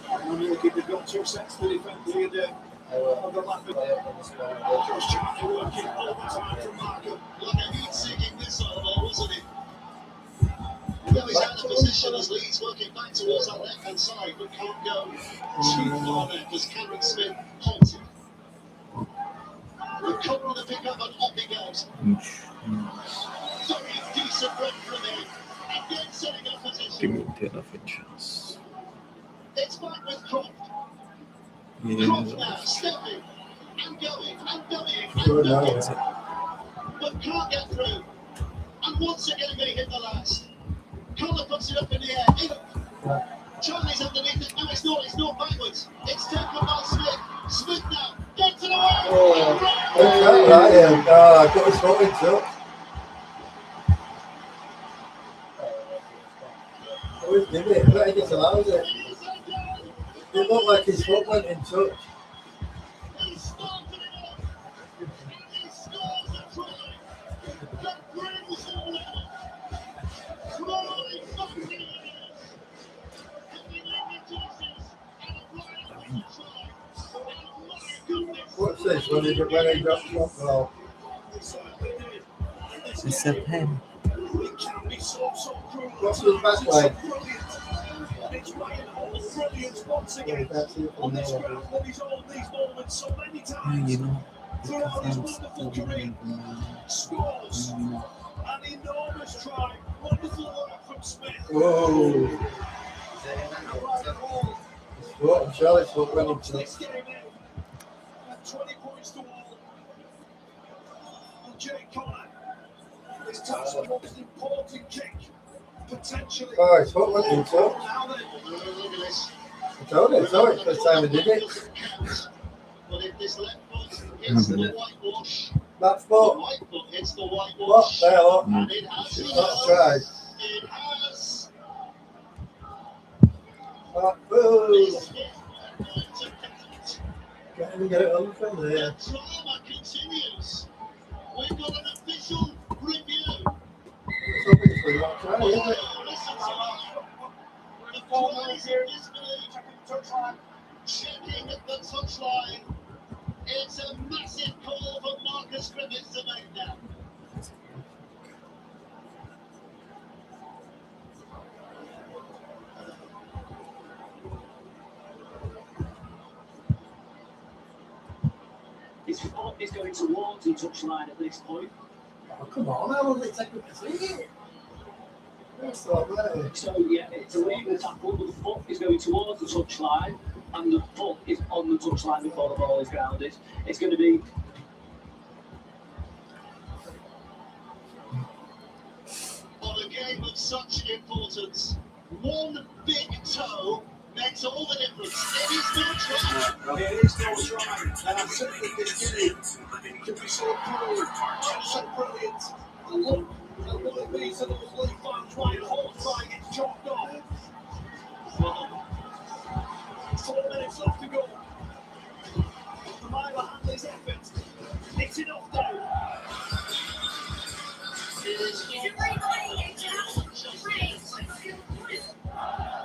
And they've got 2 sets to defend the overlapping. Josh Charlie working all the time from Markham. Like a heat-seeking missile there, wasn't it? Well, he's out of position as Leeds working back towards that left-hand side, but can't go too far left as Cameron Smith halted. The cover of the pickup and off he goes. Very decent run from him. Again setting up position. Give me 10 of inches. It's back with Croft. Yeah. Croft now stepping and going and going and Good going. now. But can't get through. And once again they hit the last. Connor puts it up in the air. In. Charlie's underneath it. No, it's not backwards. It's taken by Smith. Smith now gets it away. Oh, right, yeah. I got his foot into it. Oh, he's giving it, but he just allows it. It looked like his foot went in touch. He started it off. And he scores a try that brings them level. Try back to the others. Picking in the tosses and a right on the side. And my goodness. What's this? When he drops off? Oh. It's a pen. What's his back leg? It's Ryan Hall, brilliant once again on this ground that he's owned these moments so many times. You know, Throughout his wonderful career, scores an enormous try, wonderful work from Smith. Whoa. Ryan Hall His foot and Charlie's foot went wants into this it. game in at 20 points to all. And Jake Connor is touched the most important kick potentially. Oh, his foot went into it. Now then, Look at this. I told it, so it's the first time he did it. But if this left foot hits the whitewash, That the foot. right foot hits the What? whitewash, There, look. and it has. It's not tried. It has. Boom. This hit going to count. Can't even get it over from The there. drama continues. We've got an official review. It's obviously not trying, is it? Oh, listen to that. The cries of disbelief. Checking at the touchline. It's a massive call for Marcus Griffiths to make now. His foot is going towards the touchline at this point. Oh, come on, how long did it take him to see it? That's not right. So, yeah, it's a legal tackle. The foot is going towards the touchline, and the foot is on the touchline before the ball is grounded. It's going to be. On a game of such importance, one big toe makes all the difference. It is no try. it is no try. And I've said that this game can be so cool, so brilliant. And look at what it means to those League fans. Ryan Hall trying gets chopped off. 4 minutes left to go. Mila Hanley's effort. It's enough though. It is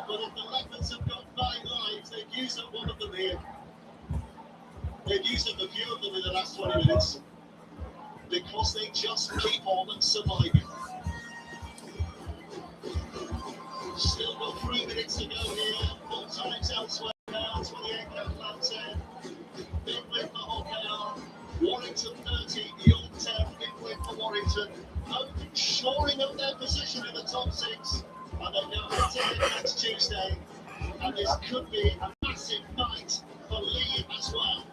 but if the Leopards have got 9 lives, they've used up one of them here. They've used up a few of them in the last 20 minutes. Because they just keep on surviving. Still got 3 minutes to go here. Full times elsewhere now. 28 Catalan 10. Big win for Hawkeye. Warrington 30, York 10. Big win for Warrington. Both shoring up their position in the top 6. And they're going to take it next Tuesday. And this could be a massive night for Lee as well.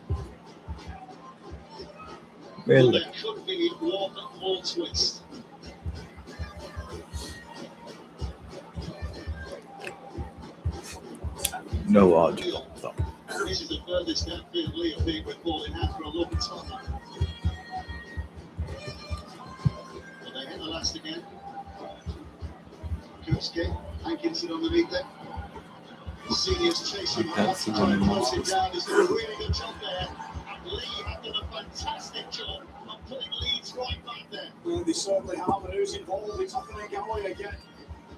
Really? There could be one more twist. No argument. This is the furthest downfield Lee have been with ball in hand for a long time. But they hit the last again. Kurski, Hankinson underneath it. Seniors chasing That's the trying one to in close it Masters. down. He's doing a really good job there. And Lee have done a fantastic job of putting Leeds right back there. Well, they certainly have, and who's involved? It's Anthony Galloway again.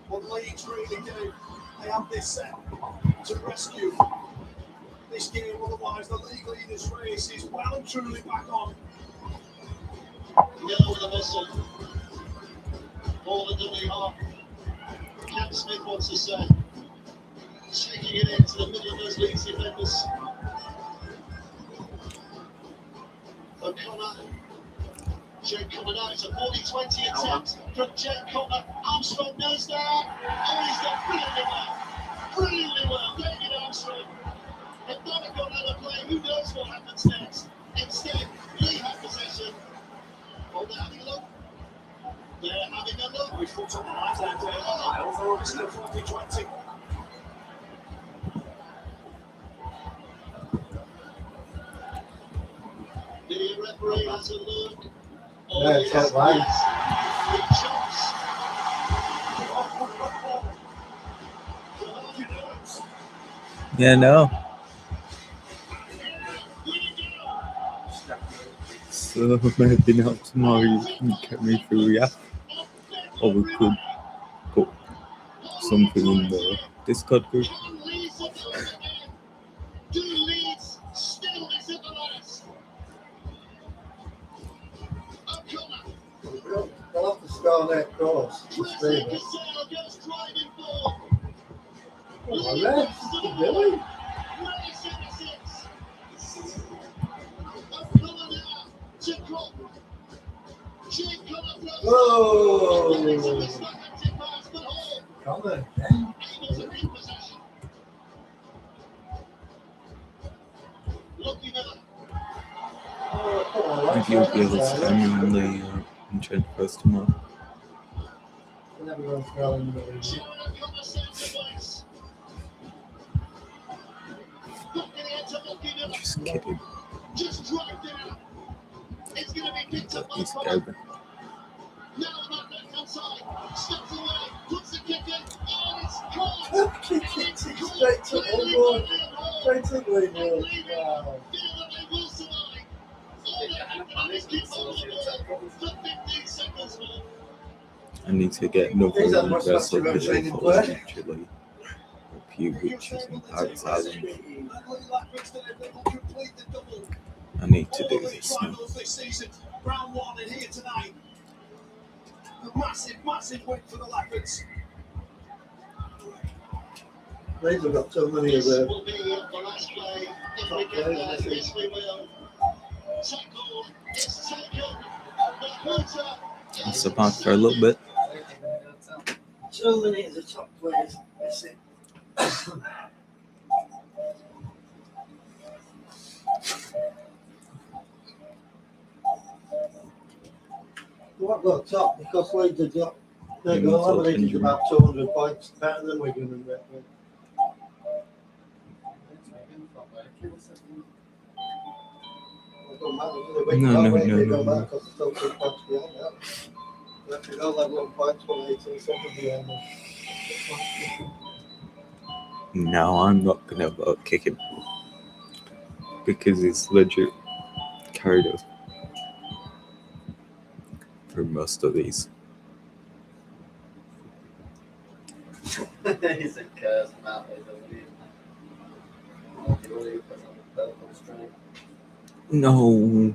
What Leeds really do, they have this set to rescue this game. Otherwise, the league leaders race is well and truly back on. Yellow with a whistle. Ball the dummy half. Cam Smith wants to say. Shaking it into the middle of those Leeds defenders. O'Connor. Jake coming out. It's a 40-20 attempt from Jake Connor. Armstrong knows that. Oh, he's done brilliantly well. Brilliantly well. David Armstrong. If that had gone out of play, who knows what happens next? Instead, Lee had possession. Oh, they're having a look. They're having a look. His foot on the line there, Dave. Although it's still 40-20. The referee has a look. Oh, Yeah, it's that line. He jumps. Yeah, no. So maybe not tomorrow you can get me through, yeah? Or we could put something in the Discord group. Do Leeds still is at the last? O'Connor. They'll have to score their cross. Presley Cassell goes driving forward. Oh, rest. Really? Race in the six. O'Connor now to Crook. Jake Connor throws. Whoa. It's a misdirected pass, but Hall Connor. able to keep possession. Lucky Miller. Oh, Maybe you'll be able to send me on the Enchanted First tomorrow. Everyone's going to Sharon O'Connor sends the place. Looking into Lucky Miller. Just kidding. Just dropped it out. It's going to be picked up by He's Connor. going. Now on that left hand side. Steps away. Puts the kick in. Oh, it's caught. Kick it straight to Elmore. Straight to Greenwood. Wow. Feel that they will survive. All they have to do is keep hold of the ball for 15 seconds more. I need to get another He's had much universal faster video training for play. literally a few which is in Paris Island. I need to do this now. Round one and here tonight. A massive win for the Leopards. Leeds have got so many of This them. will be the last play. If we get there, yes, we will. Tackle is taken. The hooter That's about for a little bit. So many of the top players. That's it. What got top because Leeds have got their goal average is about 200 points better than Wigan and Redford. It don't matter, do they? Wigan No, can't no, wait, no, they no, go no. back because they're still 2 points behind that. Redford all have 1 point for Leeds and 7 behind them. No, I'm not gonna vote kick him because he's legit carried us for most of these. He's a cursed man, isn't he? No.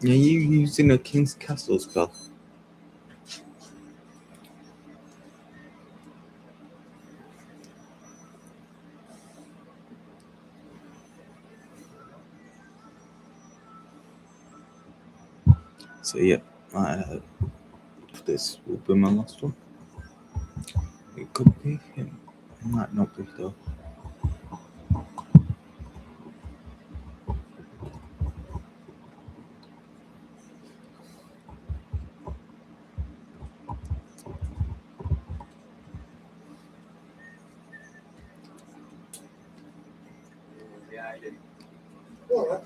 Are you using a King's Castle spell? So yeah, this will be my last one. It could be him. It might not be though. All right.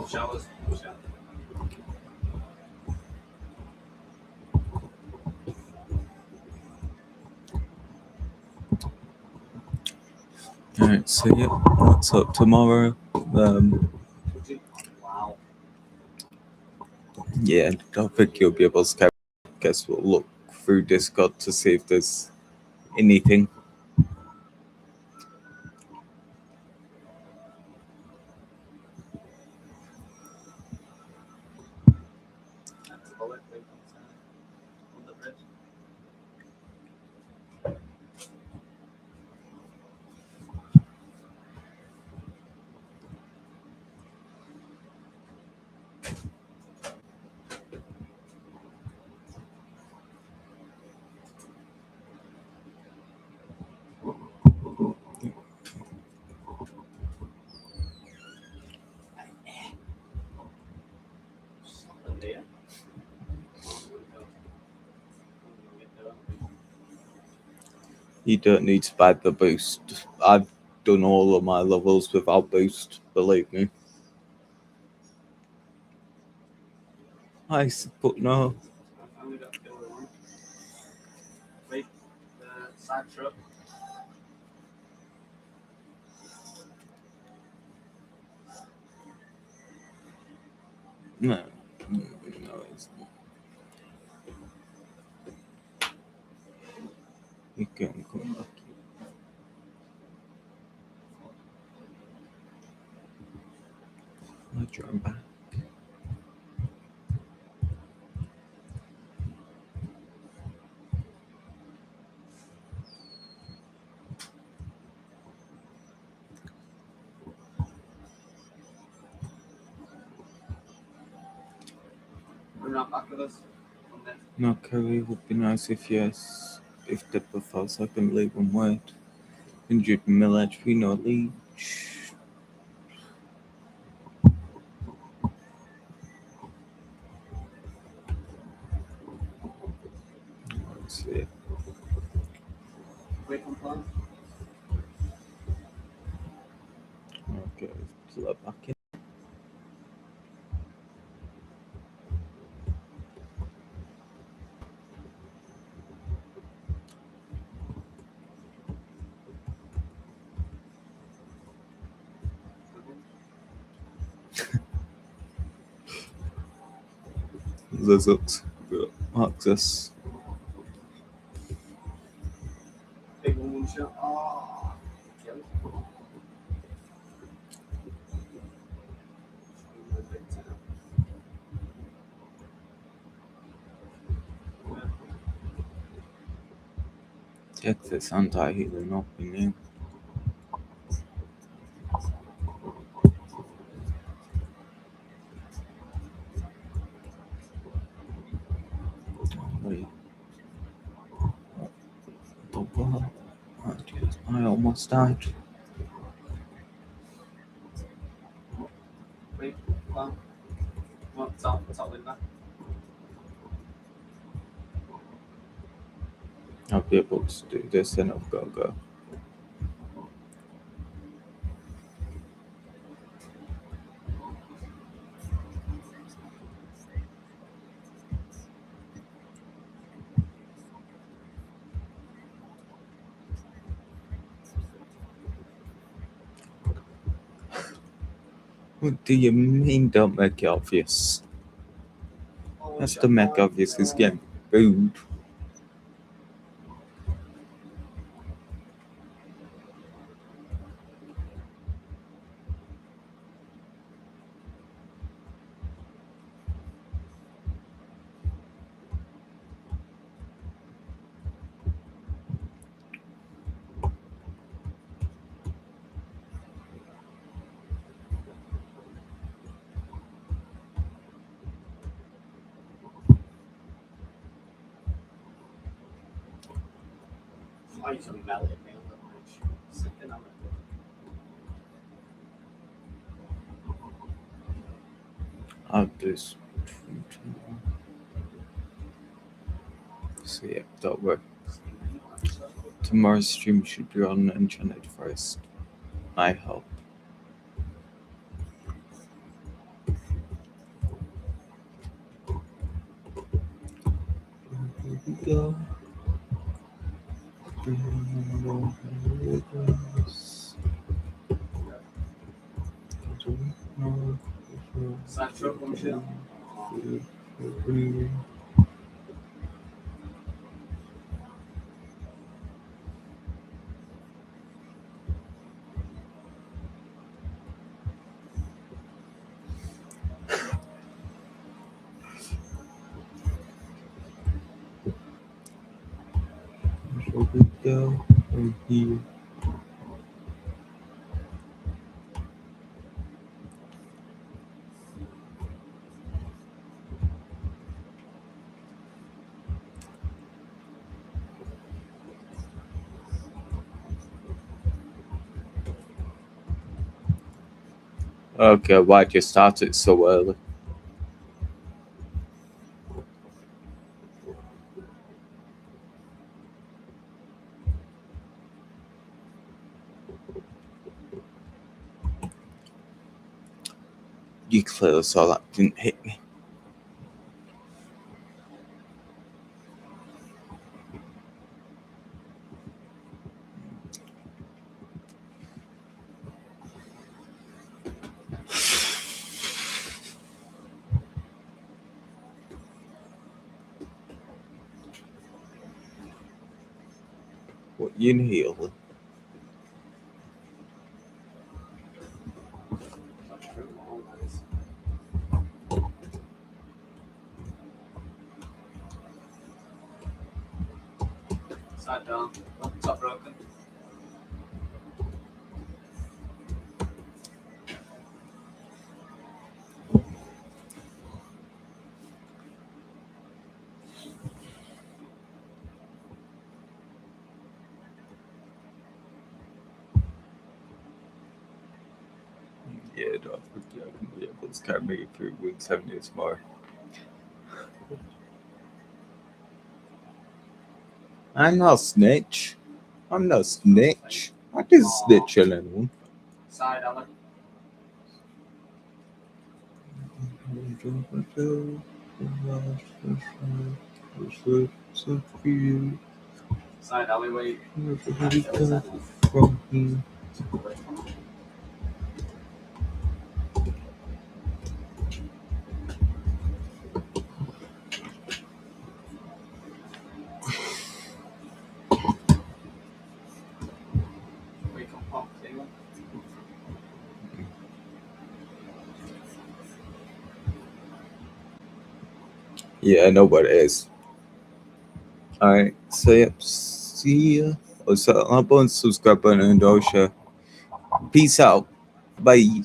Showers. Alright, so yeah, what's up tomorrow? Wow. Yeah, I don't think you'll be able to catch. Guess we'll look through Discord to see if there's anything. That's a bullet right on the bridge. Something there. You don't need to buy the boost. I've done all of my levels without boost, believe me. But no. I finally got killer one. Wait, the side truck. No, it's not. You can come back. I'll join back. We're not back with us. No, Kerry would be nice if yes. If the prefers, I can leave one word. 100 mil HP, no leech. Let's see. Wait on plan. Okay, pull that back in. Lizard, access. Big one shot. Oh, killed. Check this anti-healing up in here. Wait. Double. Oh, geez, I almost died. Wait, plan. Top with that. I'll be able to do this and I've got to go. What do you mean don't make it obvious? That's to make obvious is getting booed. I used to melt it me on the pitch. Sipping on it. I'll do this. So yeah, that works. Tomorrow's stream should be on Enchanted Forest. I hope. Here we go. Sancho comes in. Here we go. From here. Okay, why'd you start it so early? You clearly saw that didn't hit me. What you inhaling? Side down. Top broken. Yeah, I don't think I can be able to carry me through week 70 tomorrow. I'm no snitch. I'm no snitch. I can snitch on anyone. Side, Alan. Side alleyway. We can pop Cleveland. Yeah, I know what it is. Alright, so yep, see ya. Also, subscribe button and all share. Peace out. Bye.